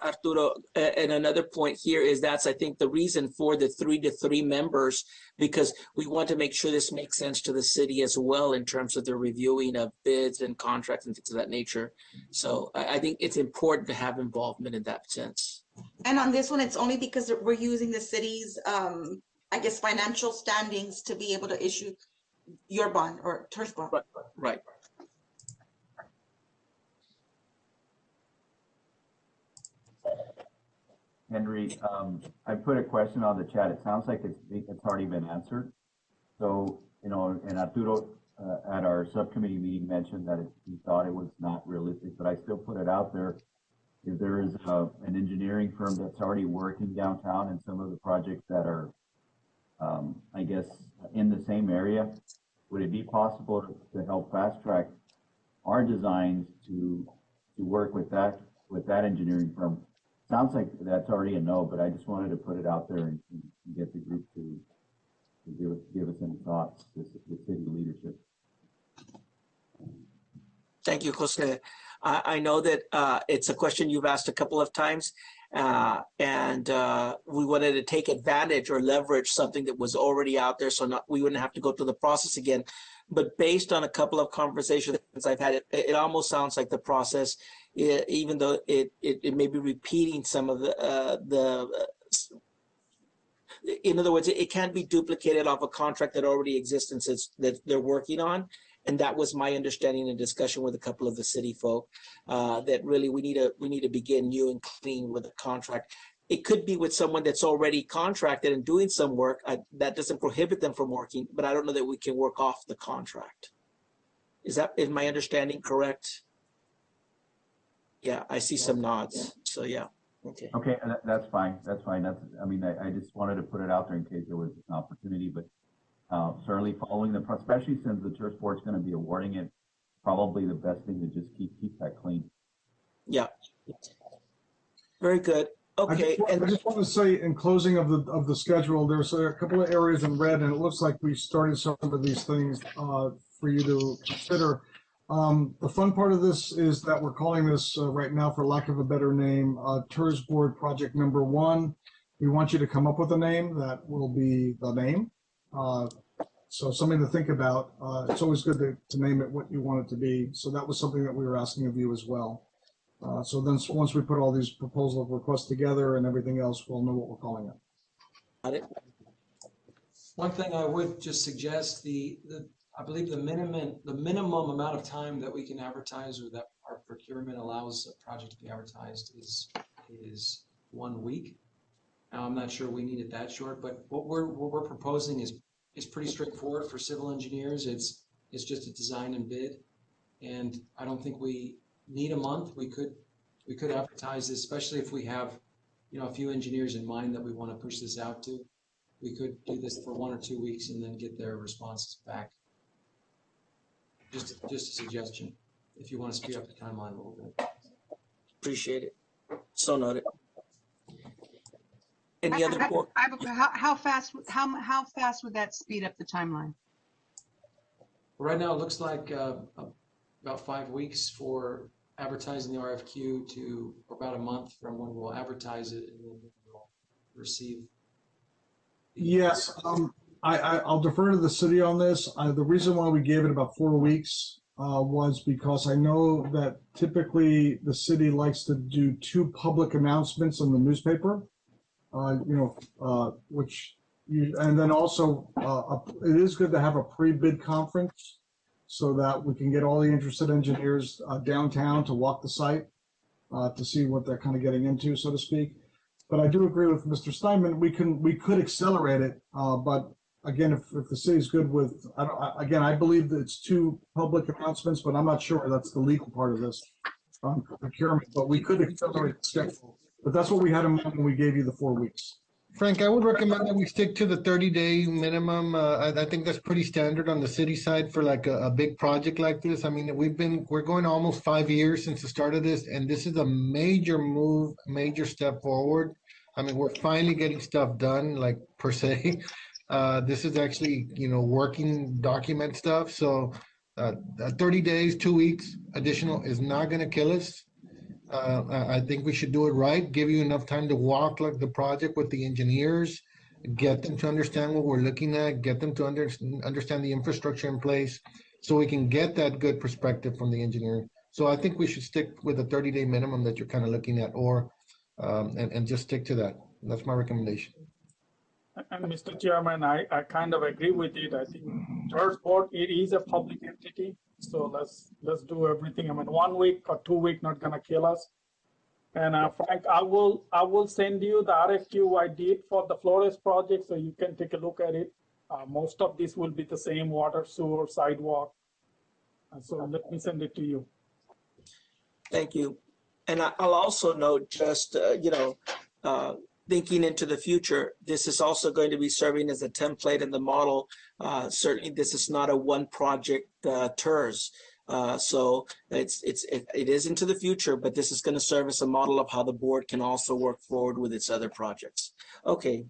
Arturo. And another point here is that's, I think, the reason for the 3 to 3 members, because we want to make sure this makes sense to the city as well in terms of the reviewing of bids and contracts and things of that nature. So I think it's important to have involvement in that sense. And on this one, it's only because we're using the city's, I guess, financial standings to be able to issue your bond or TERS bond. Right. Henry, I put a question on the chat. It sounds like it's already been answered. So, you know, and Arturo at our subcommittee meeting mentioned that he thought it was not realistic, but I still put it out there. If there is an engineering firm that's already working downtown and some of the projects that are, I guess, in the same area, would it be possible to help fast track our designs to work with that engineering firm? Sounds like that's already a no, but I just wanted to put it out there and get the group to give us any thoughts, the city leadership. Thank you, Jose. I know that it's a question you've asked a couple of times, and we wanted to take advantage or leverage something that was already out there, so we wouldn't have to go through the process again. But based on a couple of conversations I've had, it almost sounds like the process, even though it may be repeating some of in other words, it can't be duplicated off a contract that already exists and says that they're working on. And that was my understanding and discussion with a couple of the city folk, that really we need to begin new and clean with a contract. It could be with someone that's already contracted and doing some work. That doesn't prohibit them from working, but I don't know that we can work off the contract. Is my understanding correct? Yeah, I see some nods. So yeah. Okay. Okay, that's fine. That's fine. I mean, I just wanted to put it out there in case there was an opportunity, but certainly following especially since the church board's going to be awarding it, probably the best thing to just keep that clean. Yeah. Very good. Okay. I just want to say in closing of the schedule, there's a couple of areas in red, and it looks like we started some of these things for you to consider. The fun part of this is that we're calling this right now, for lack of a better name, TERS Board Project Number 1. We want you to come up with a name that will be the name. So something to think about. It's always good to name it what you want it to be. So that was something that we were asking of you as well. So then once we put all these proposal requests together and everything else, we'll know what we're calling it. Got it. One thing I would just suggest, I believe the minimum amount of time that we can advertise, or that our procurement allows a project to be advertised, is 1 week. Now, I'm not sure we need it that short, but what we're proposing is pretty straightforward for civil engineers. It's just a design and bid, and I don't think we need a month. We could advertise this, especially if we have, you know, a few engineers in mind that we want to push this out to. We could do this for 1 or 2 weeks and then get their responses back. Just a suggestion, if you want to speed up the timeline a little bit. Appreciate it. So noted. Any other point? How fast would that speed up the timeline? Right now, it looks like about 5 weeks for advertising the RFQ to about a month from when we'll advertise it and then we'll receive. Yes, I'll defer to the city on this. The reason why we gave it about 4 weeks was because I know that typically the city likes to do 2 public announcements in the newspaper, and then also it is good to have a pre-bid conference so that we can get all the interested engineers downtown to walk the site to see what they're kind of getting into, so to speak. But I do agree with Mr. Steinman. We could accelerate it, but again, if the city's good with, I believe that it's 2 public announcements, but I'm not sure that's the legal part of this procurement. But we could accelerate the schedule. But that's what we had in mind when we gave you the 4 weeks. Frank, I would recommend that we stick to the 30-day minimum. I think that's pretty standard on the city side for like a big project like this. I mean, we're going almost 5 years since the start of this, and this is a major move, major step forward. I mean, we're finally getting stuff done, like per se. This is actually, working document stuff. So 30 days, 2 weeks additional is not going to kill us. I think we should do it right, give you enough time to walk like the project with the engineers, get them to understand what we're looking at, get them to understand the infrastructure in place, so we can get that good perspective from the engineer. So I think we should stick with the 30-day minimum that you're kind of looking at, or and just stick to that. That's my recommendation. And Mr. Chairman, I kind of agree with it. I think church board, it is a public entity. So let's do everything. I mean, 1 week or 2 weeks not gonna kill us. And Frank, I will send you the RFQ I did for the Flores project, so you can take a look at it. Most of this will be the same: water, sewer, sidewalk. So let me send it to you. Thank you. And I'll also note, just, thinking into the future, this is also going to be serving as a template in the model. Certainly, this is not a one project TERS. So it is into the future, but this is going to serve as a model of how the board can also work forward with its other projects. Okay.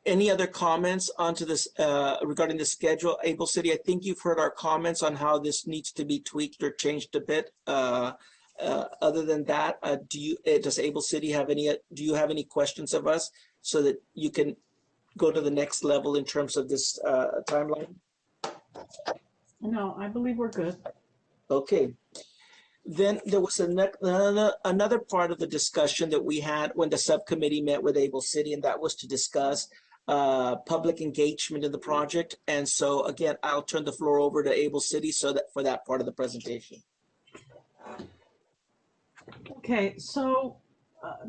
Any other comments onto this regarding the schedule? Able City, I think you've heard our comments on how this needs to be tweaked or changed a bit. Other than that, does Able City have do you have any questions of us so that you can go to the next level in terms of this timeline? No, I believe we're good. Okay. Then there was another part of the discussion that we had when the subcommittee met with Able City, and that was to discuss public engagement in the project. And so again, I'll turn the floor over to Able City for that part of the presentation. Okay, so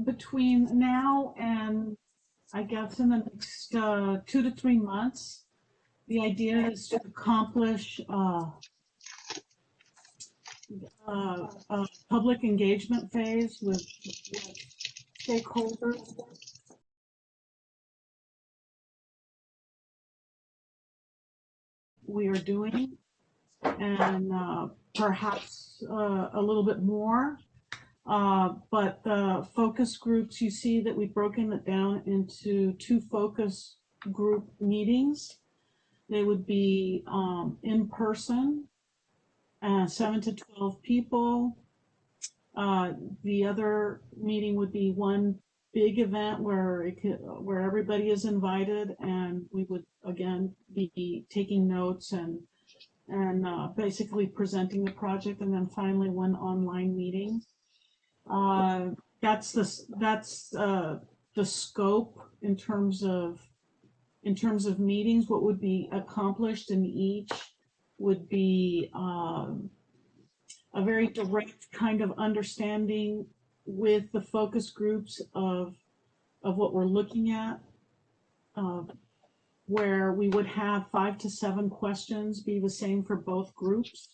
between now and I guess in the next 2 to 3 months, the idea is to accomplish a public engagement phase with stakeholders. We are doing, and perhaps a little bit more. But the focus groups, you see that we've broken it down into 2 focus group meetings. They would be in person, 7 to 12 people. The other meeting would be one big event where everybody is invited, and we would again be taking notes and basically presenting the project, and then finally one online meeting. That's the scope in terms of meetings. What would be accomplished in each would be a very direct kind of understanding with the focus groups of what we're looking at, where we would have 5 to 7 questions, be the same for both groups.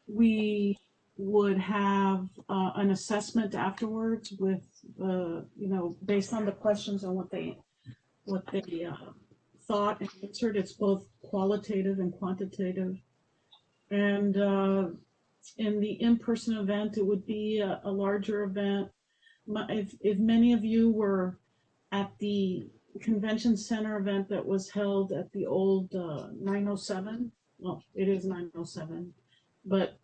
We would have an assessment afterwards with based on the questions and what they thought and answered. It's both qualitative and quantitative. And in the in-person event, it would be a larger event. If many of you were at the convention center event that was held at the old 907, well, it is 907, but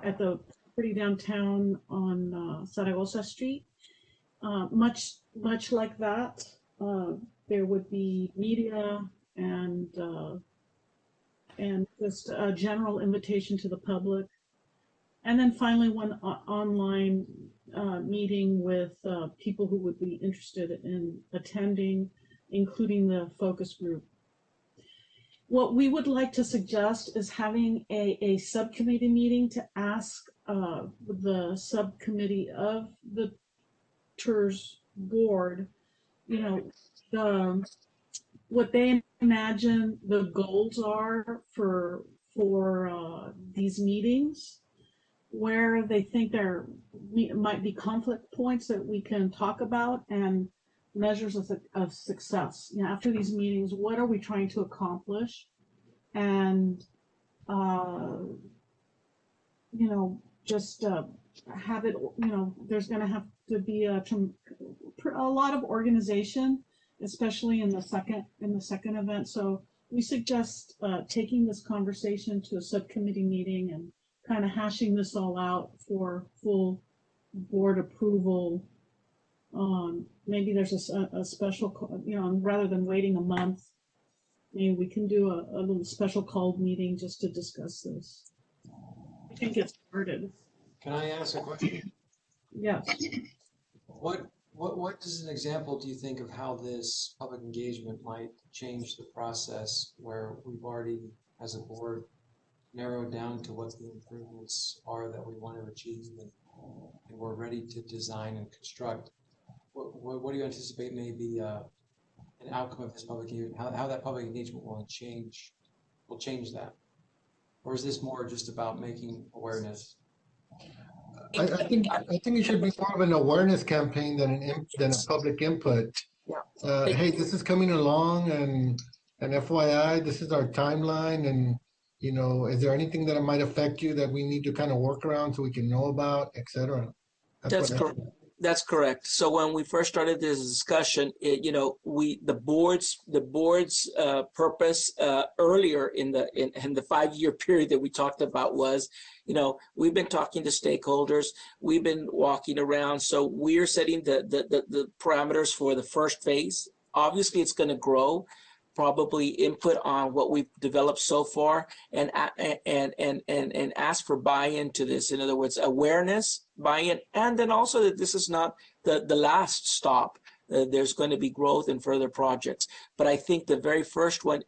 at the property downtown on Zaragoza Street, much like that, there would be media and just a general invitation to the public. And then finally, one online meeting with people who would be interested in attending, including the focus group. What we would like to suggest is having a subcommittee meeting to ask the subcommittee of the TERS board, what they imagine the goals are for these meetings, where they think there might be conflict points that we can talk about, and measures of success. After these meetings, what are we trying to accomplish? And just have it. There's going to have to be a lot of organization, especially in the second event. So we suggest taking this conversation to a subcommittee meeting and kind of hashing this all out for full board approval. Maybe there's a special, rather than waiting a month, maybe we can do a little special called meeting just to discuss this. I think it's started. Can I ask a question? Yes. What is an example, do you think, of how this public engagement might change the process where we've already, as a board, narrowed down to what the improvements are that we want to achieve, and we're ready to design and construct? What do you anticipate may be an outcome of this public engagement? How that public engagement will change that? Or is this more just about making awareness? I think it should be more of an awareness campaign than a public input. Yeah. Hey, this is coming along, and FYI, this is our timeline, and is there anything that might affect you that we need to kind of work around so we can know about, etc. That's correct. That's correct. So when we first started this discussion, the board's purpose earlier in the 5-year period that we talked about was, we've been talking to stakeholders, we've been walking around, so we're setting the parameters for the first phase. Obviously, it's going to grow. Probably input on what we've developed so far, and ask for buy-in to this. In other words, awareness, buy-in, and then also that this is not the last stop. There's going to be growth in further projects. But I think the very first one,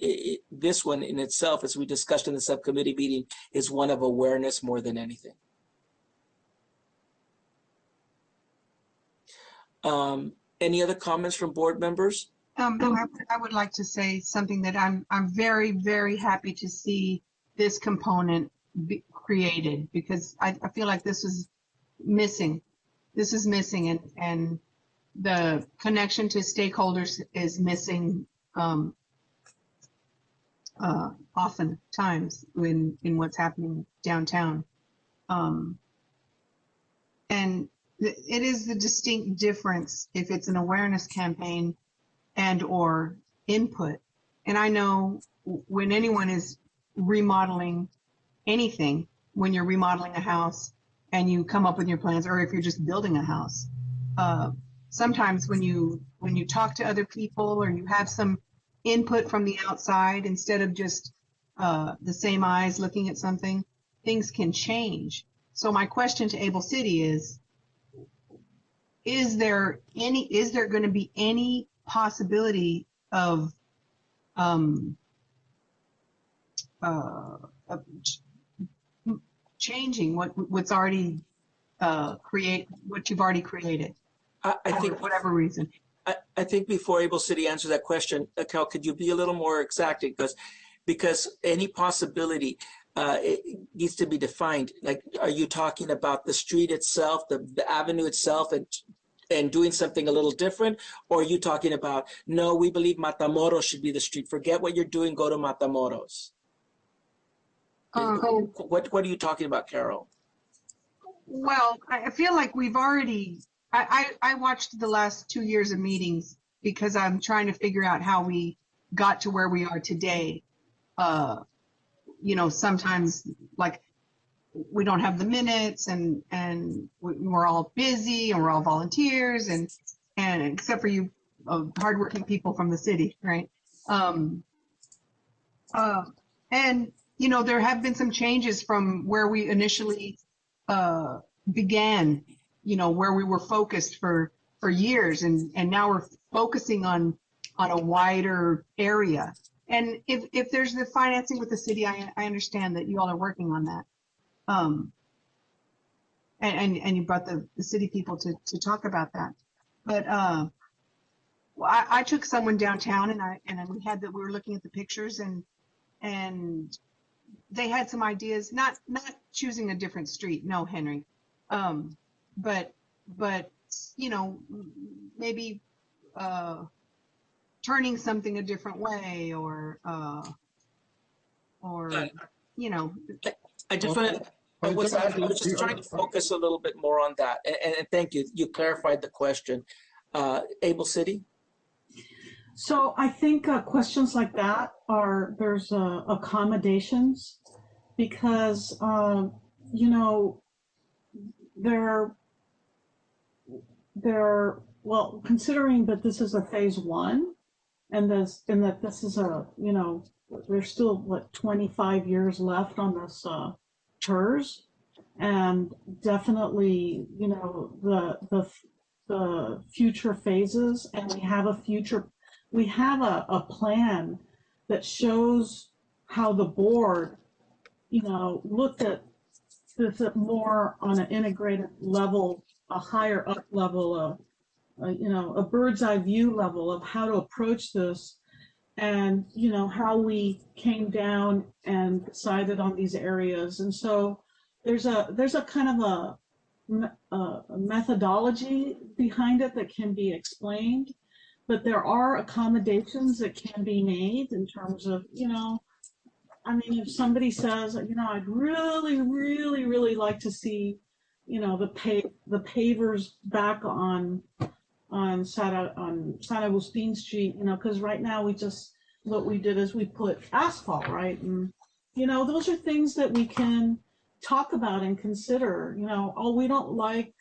this one in itself, as we discussed in the subcommittee meeting, is one of awareness more than anything. Any other comments from board members? I would like to say something that I'm very, very happy to see this component be created, because I feel like this is missing. This is missing, and the connection to stakeholders is missing oftentimes in what's happening downtown. And it is the distinct difference if it's an awareness campaign and or input. And I know when anyone is remodeling anything, when you're remodeling a house and you come up with your plans, or if you're just building a house, sometimes when you talk to other people or you have some input from the outside, instead of just the same eyes looking at something, things can change. So my question to Able City is there going to be any possibility of changing what's already what you've already created? I think, for whatever reason. I think before Able City answers that question, Cal, could you be a little more exacting? Because any possibility it needs to be defined. Like, are you talking about the street itself, the avenue itself, and doing something a little different? Or are you talking about, no, we believe Matamoros should be the street. Forget what you're doing, go to Matamoros. What are you talking about, Carol? Well, I feel like we've already, I watched the last 2 years of meetings because I'm trying to figure out how we got to where we are today. Sometimes like we don't have the minutes, and we're all busy, and we're all volunteers, and except for you hardworking people from the city, right? And there have been some changes from where we initially began, where we were focused for years, and now we're focusing on a wider area. And if there's the financing with the city, I understand that you all are working on that. And you brought the city people to talk about that. But I took someone downtown, and we were looking at the pictures, and they had some ideas, not choosing a different street, no, Henry, but maybe turning something a different way, or I just want to. I was just trying to focus a little bit more on that, and thank you. You clarified the question. Able City. So I think questions like that there's accommodations, because you know, they're, well, considering that this is a phase one, and that this is a, you know, there's still, what, 25 years left on this TERS, and definitely, you know, the future phases, and we have a plan that shows how the board, you know, looked at this at more on an integrated level, a higher up level, you know, a bird's eye view level of how to approach this, and, you know, how we came down and decided on these areas. And so there's a kind of a methodology behind it that can be explained, but there are accommodations that can be made in terms of, you know, I mean, if somebody says, you know, I'd really, really, really like to see, you know, the pavers back on San Agustin Street, you know, because right now what we did is we put asphalt, right? And, you know, those are things that we can talk about and consider, you know, oh, we don't like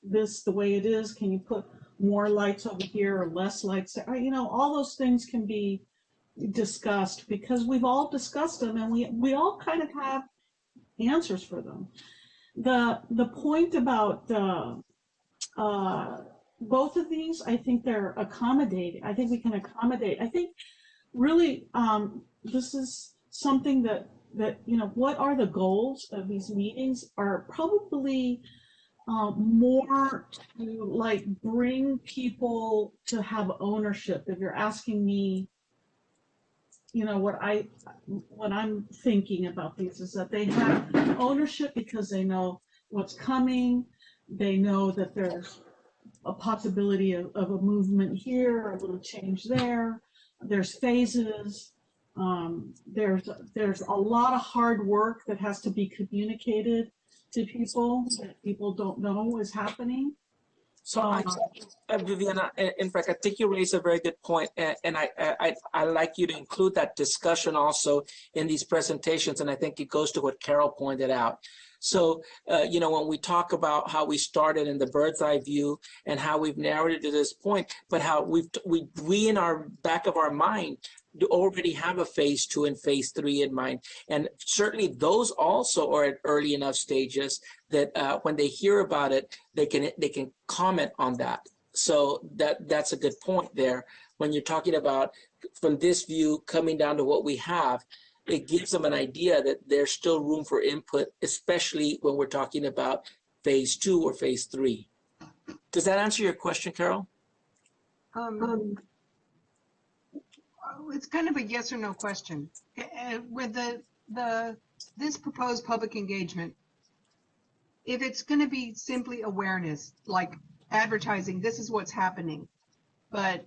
this the way it is. Can you put more lights over here or less lights there? You know, all those things can be discussed because we've all discussed them, and we all kind of have answers for them. The point about both of these, I think they're accommodating. I think we can accommodate. I think really this is something that you know, what are the goals of these meetings are probably more to like bring people to have ownership. If you're asking me, you know, what I'm thinking about these is that they have ownership because they know what's coming. They know that there's a possibility of a movement here, a little change there. There's phases. There's a lot of hard work that has to be communicated to people that people don't know is happening. So, Viviana, in fact, I think you raise a very good point, and I like you to include that discussion also in these presentations, and I think it goes to what Carol pointed out. So, you know, when we talk about how we started in the bird's eye view and how we've narrowed it to this point, but how we in our back of our mind already have a phase 2 and phase 3 in mind. And certainly those also are at early enough stages that when they hear about it, they can comment on that. So that's a good point there. When you're talking about from this view coming down to what we have, it gives them an idea that there's still room for input, especially when we're talking about phase 2 or phase 3. Does that answer your question, Carol? It's kind of a yes or no question. With this proposed public engagement, if it's going to be simply awareness, like advertising, this is what's happening, but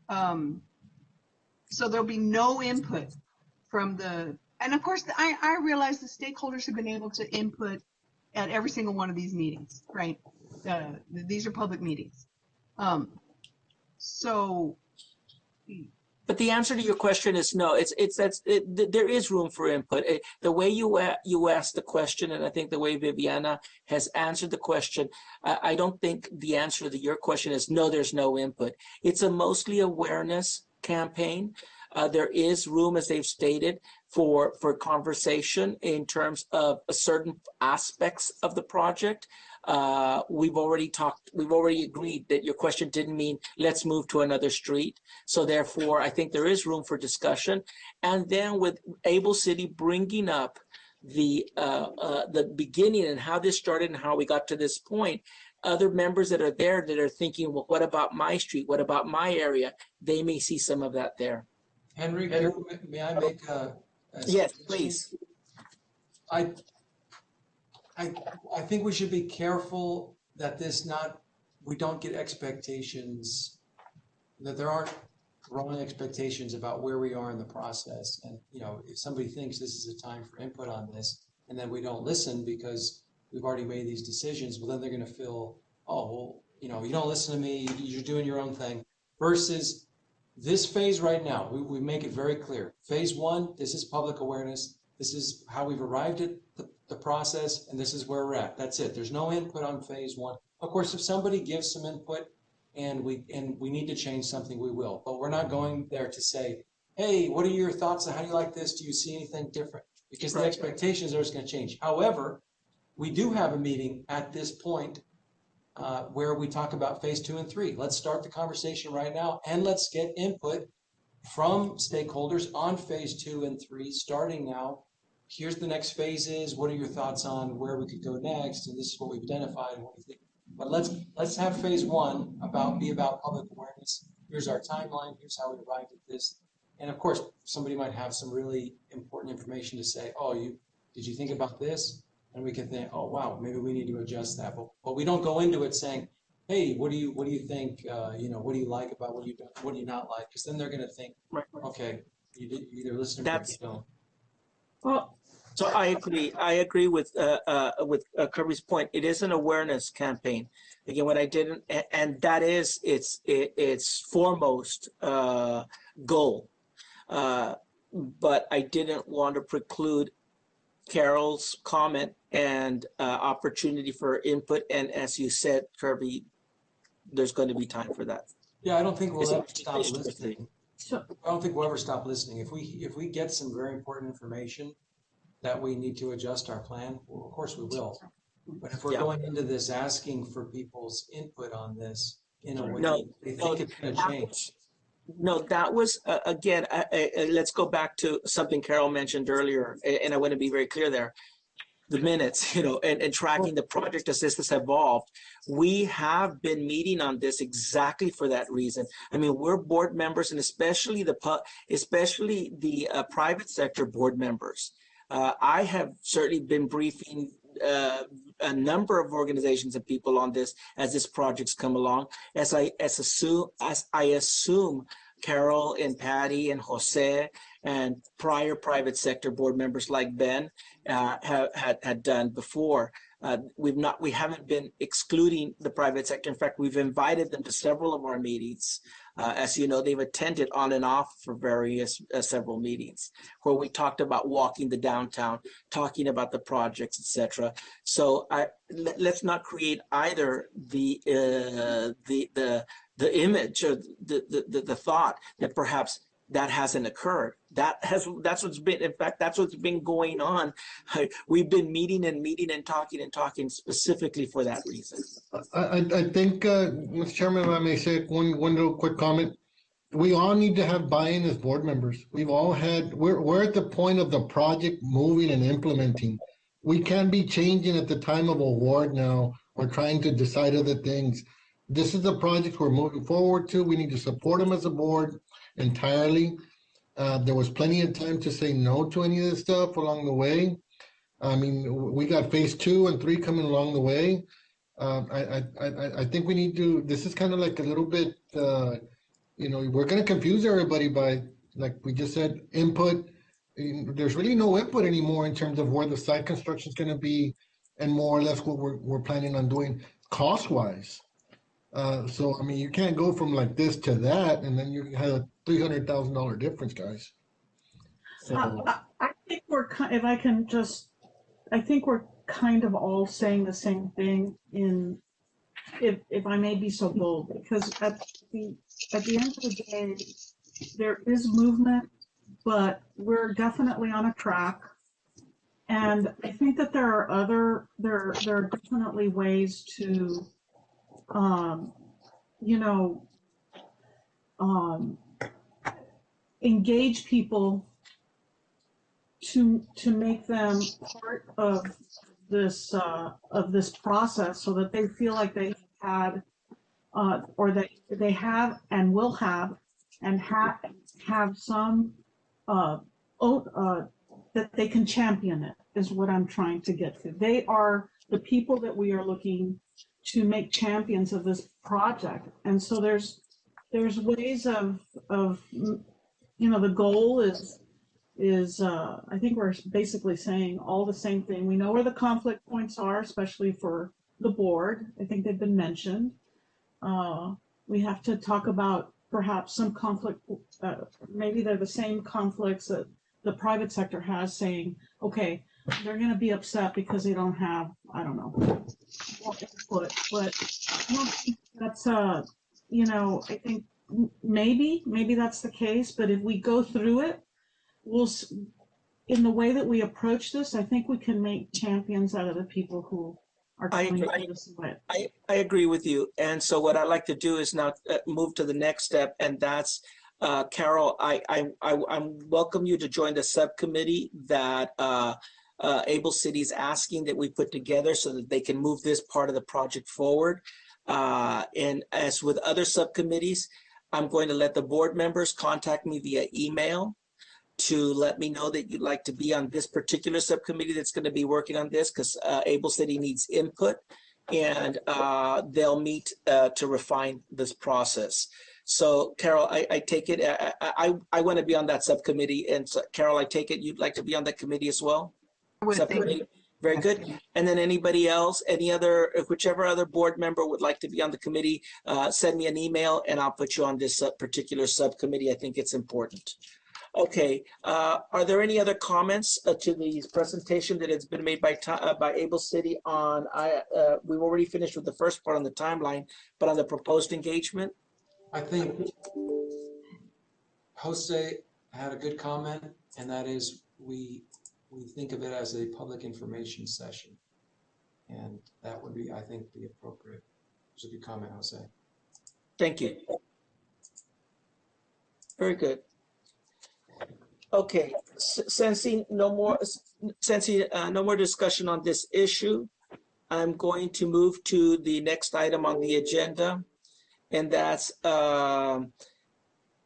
so there'll be no input from and of course I realize the stakeholders have been able to input at every single one of these meetings, right? These are public meetings. But the answer to your question is no. There is room for input. The way you asked the question, and I think the way Viviana has answered the question, I don't think the answer to your question is no. There's no input. It's a mostly awareness campaign. There is room, as they've stated, for conversation in terms of certain aspects of the project. We've already agreed that your question didn't mean let's move to another street. So therefore, I think there is room for discussion. And then with Able City bringing up the beginning and how this started and how we got to this point, other members that are there that are thinking, well, what about my street? What about my area? They may see some of that there. Henry, may I make a yes, please. I think we should be careful that we don't get expectations, that there aren't wrong expectations about where we are in the process. And, you know, if somebody thinks this is a time for input on this, and then we don't listen because we've already made these decisions, well, then they're going to feel, oh, well, you know, you don't listen to me, you're doing your own thing, versus this phase right now, we make it very clear. Phase 1, this is public awareness. This is how we've arrived at the process, and this is where we're at. That's it. There's no input on phase one. Of course, if somebody gives some input and we need to change something, we will. But we're not going there to say, hey, what are your thoughts? How do you like this? Do you see anything different? Because the expectations are just going to change. However, we do have a meeting at this point where we talk about phase 2 and 3. Let's start the conversation right now, and let's get input from stakeholders on phase 2 and 3 starting now. Here's the next phases. What are your thoughts on where we could go next? And this is what we've identified and what we think. But let's have phase 1 be about public awareness. Here's our timeline. Here's how we arrived at this. And of course, somebody might have some really important information to say. Oh, did you think about this? And we can think, oh wow, maybe we need to adjust that. But we don't go into it saying, hey, what do you think? What do you like about what do you not like? Because then they're going to think, okay, you either listen or you don't. Well, so I agree with Kirby's point. It is an awareness campaign. Again, what I didn't, and that is its foremost goal. But I didn't want to preclude Carol's comment and opportunity for input. And as you said, Kirby, there's going to be time for that. Yeah, I don't think we'll ever stop listening. I don't think we'll ever stop listening. If we get some very important information that we need to adjust our plan, well, of course we will. But if we're going into this asking for people's input on this in a way they think it's going to change. No, that was, again, let's go back to something Carol mentioned earlier, and I want to be very clear there. The minutes, and tracking the project as this has evolved. We have been meeting on this exactly for that reason. I mean, we're board members, and especially the private sector board members. I have certainly been briefing a number of organizations and people on this as this project's come along. As I assume Carol and Patty and Jose and prior private sector board members like Ben had done before. We haven't been excluding the private sector. In fact, we've invited them to several of our meetings. As you know, they've attended on and off for various several meetings where we talked about walking the downtown, talking about the projects, etc. So let's not create either the image or the thought that perhaps that hasn't occurred. That's what's been, in fact, that's what's been going on. We've been meeting and talking specifically for that reason. I think, Mr. Chairman, if I may say one little quick comment. We all need to have buy-in as board members. We're at the point of the project moving and implementing. We can't be changing at the time of award now or trying to decide other things. This is the project we're moving forward to. We need to support them as a board entirely. There was plenty of time to say no to any of this stuff along the way. I mean, we got phase 2 and 3 coming along the way. I think we need to, this is kind of like a little bit, we're going to confuse everybody by, like we just said, input. There's really no input anymore in terms of where the site construction is going to be and more or less what we're planning on doing cost-wise. So, I mean, you can't go from like this to that, and then you have a $300,000 difference, guys. So, I think I think we're kind of all saying the same thing if I may be so bold, because at the end of the day, there is movement, but we're definitely on a track. And I think that there are definitely ways to, engage people to make them part of this process, so that they feel like they had, or that they have and will have, and have some that they can champion it, is what I'm trying to get to. They are the people that we are looking to make champions of this project. And so there's ways of the goal is I think we're basically saying all the same thing. We know where the conflict points are, especially for the board. I think they've been mentioned. We have to talk about perhaps some conflict, maybe they're the same conflicts that the private sector has, saying, okay, they're gonna be upset because they don't have, I don't know, more input, but I don't think that's you know, I think maybe that's the case, but if we go through it, in the way that we approach this, I think we can make champions out of the people who are I coming agree. to this event. I agree with you. And so what I'd like to do is now move to the next step, and that's Carol, I welcome you to join the subcommittee that Able City is asking that we put together so that they can move this part of the project forward. And as with other subcommittees, I'm going to let the board members contact me via email to let me know that you'd like to be on this particular subcommittee that's going to be working on this, because Able City needs input, and they'll meet to refine this process. So Carol, I take it, I want to be on that subcommittee, and so, Carol, I take it you'd like to be on that committee as well? Subcommittee. Very good. And then anybody else, whichever other board member would like to be on the committee, send me an email and I'll put you on this particular subcommittee. I think it's important. Okay, are there any other comments to the presentation that has been made by Able City on, we've already finished with the first part on the timeline, but on the proposed engagement? I think Jose had a good comment, and that is we think of it as a public information session. And that would be, I think, the appropriate. It's a good comment, Jose. Thank you. Very good. Okay, sensing no more discussion on this issue, I'm going to move to the next item on the agenda, and that's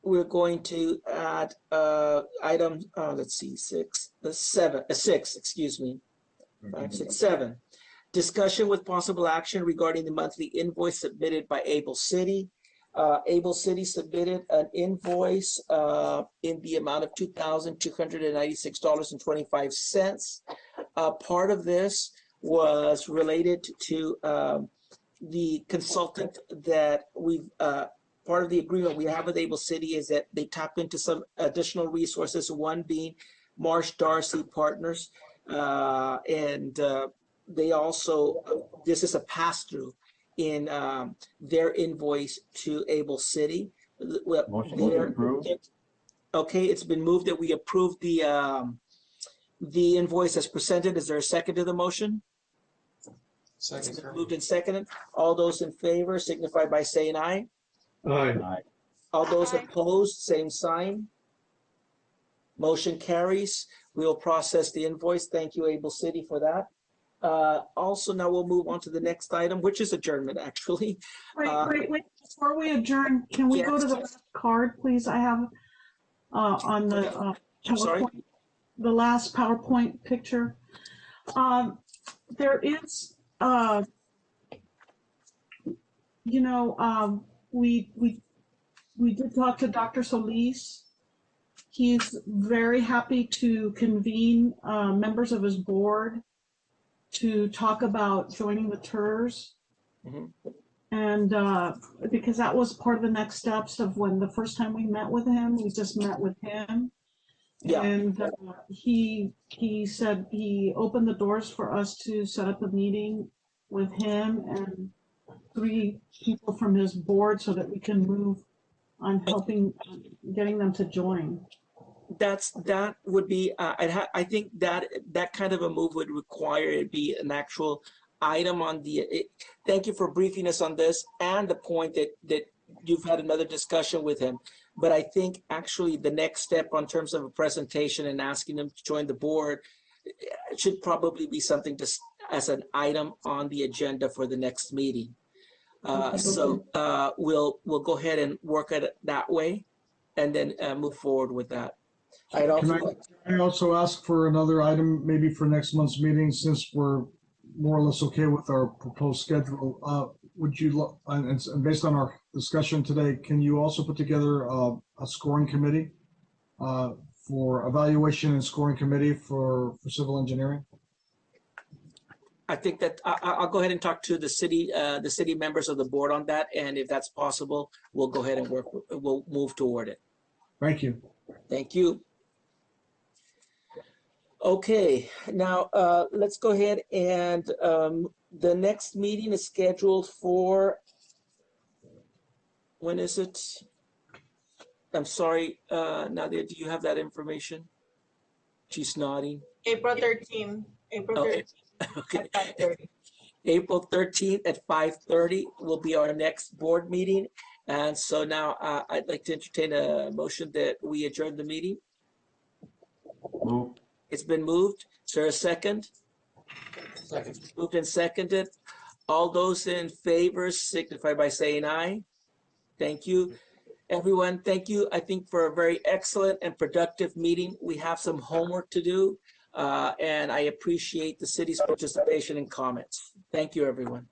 we're going to add item, let's see, six, excuse me, 5, 6, 7. Discussion with possible action regarding the monthly invoice submitted by Able City. Able City submitted an invoice in the amount of $2,296.25. Part of this was related to the consultant that we've, part of the agreement we have with Able City is that they tap into some additional resources, one being Marsh Darcy Partners, and they also, this is a pass-through in their invoice to Able City. Motion to approve. Okay, it's been moved that we approve the invoice as presented. Is there a second to the motion? Second. It's been moved and seconded. All those in favor signify by saying aye. Aye. Aye. All those opposed, same sign. Motion carries. We will process the invoice. Thank you, Able City, for that. Also, now we'll move on to the next item, which is adjournment, actually. Wait. Before we adjourn, can we go to the last card, please? I have on the sorry? PowerPoint, the last PowerPoint picture. There is, you know, we did talk to Dr. Solis. He's very happy to convene members of his board to talk about joining the TERS. Mm-hmm. And because that was part of the next steps of when the first time we met with him, we just met with him. Yeah. And he said he opened the doors for us to set up a meeting with him and 3 people from his board so that we can move on helping getting them to join. That would be, I think that kind of a move would require it be an actual item on the, thank you for briefing us on this and the point that you've had another discussion with him. But I think actually the next step on terms of a presentation and asking them to join the board should probably be something to, as an item on the agenda for the next meeting. So we'll go ahead and work at it that way and then move forward with that. Can I also ask for another item, maybe for next month's meeting, since we're more or less okay with our proposed schedule? Would you, and based on our discussion today, can you also put together a scoring committee for evaluation and scoring committee for civil engineering? I think that I'll go ahead and talk to the city members of the board on that, and if that's possible, we'll go ahead and we'll move toward it. Thank you. Thank you. Okay, now let's go ahead and the next meeting is scheduled for, when is it? I'm sorry, Nadia, do you have that information? She's nodding. April 13th, April Oh, 13th Okay. at 5:30. April 13th at 5:30 will be our next board meeting. And so now I'd like to entertain a motion that we adjourn the meeting. Move. It's been moved. Is there a second? Second. Moved and seconded. All those in favor signify by saying aye. Thank you. Everyone, thank you, I think, for a very excellent and productive meeting. We have some homework to do, and I appreciate the city's participation and comments. Thank you, everyone.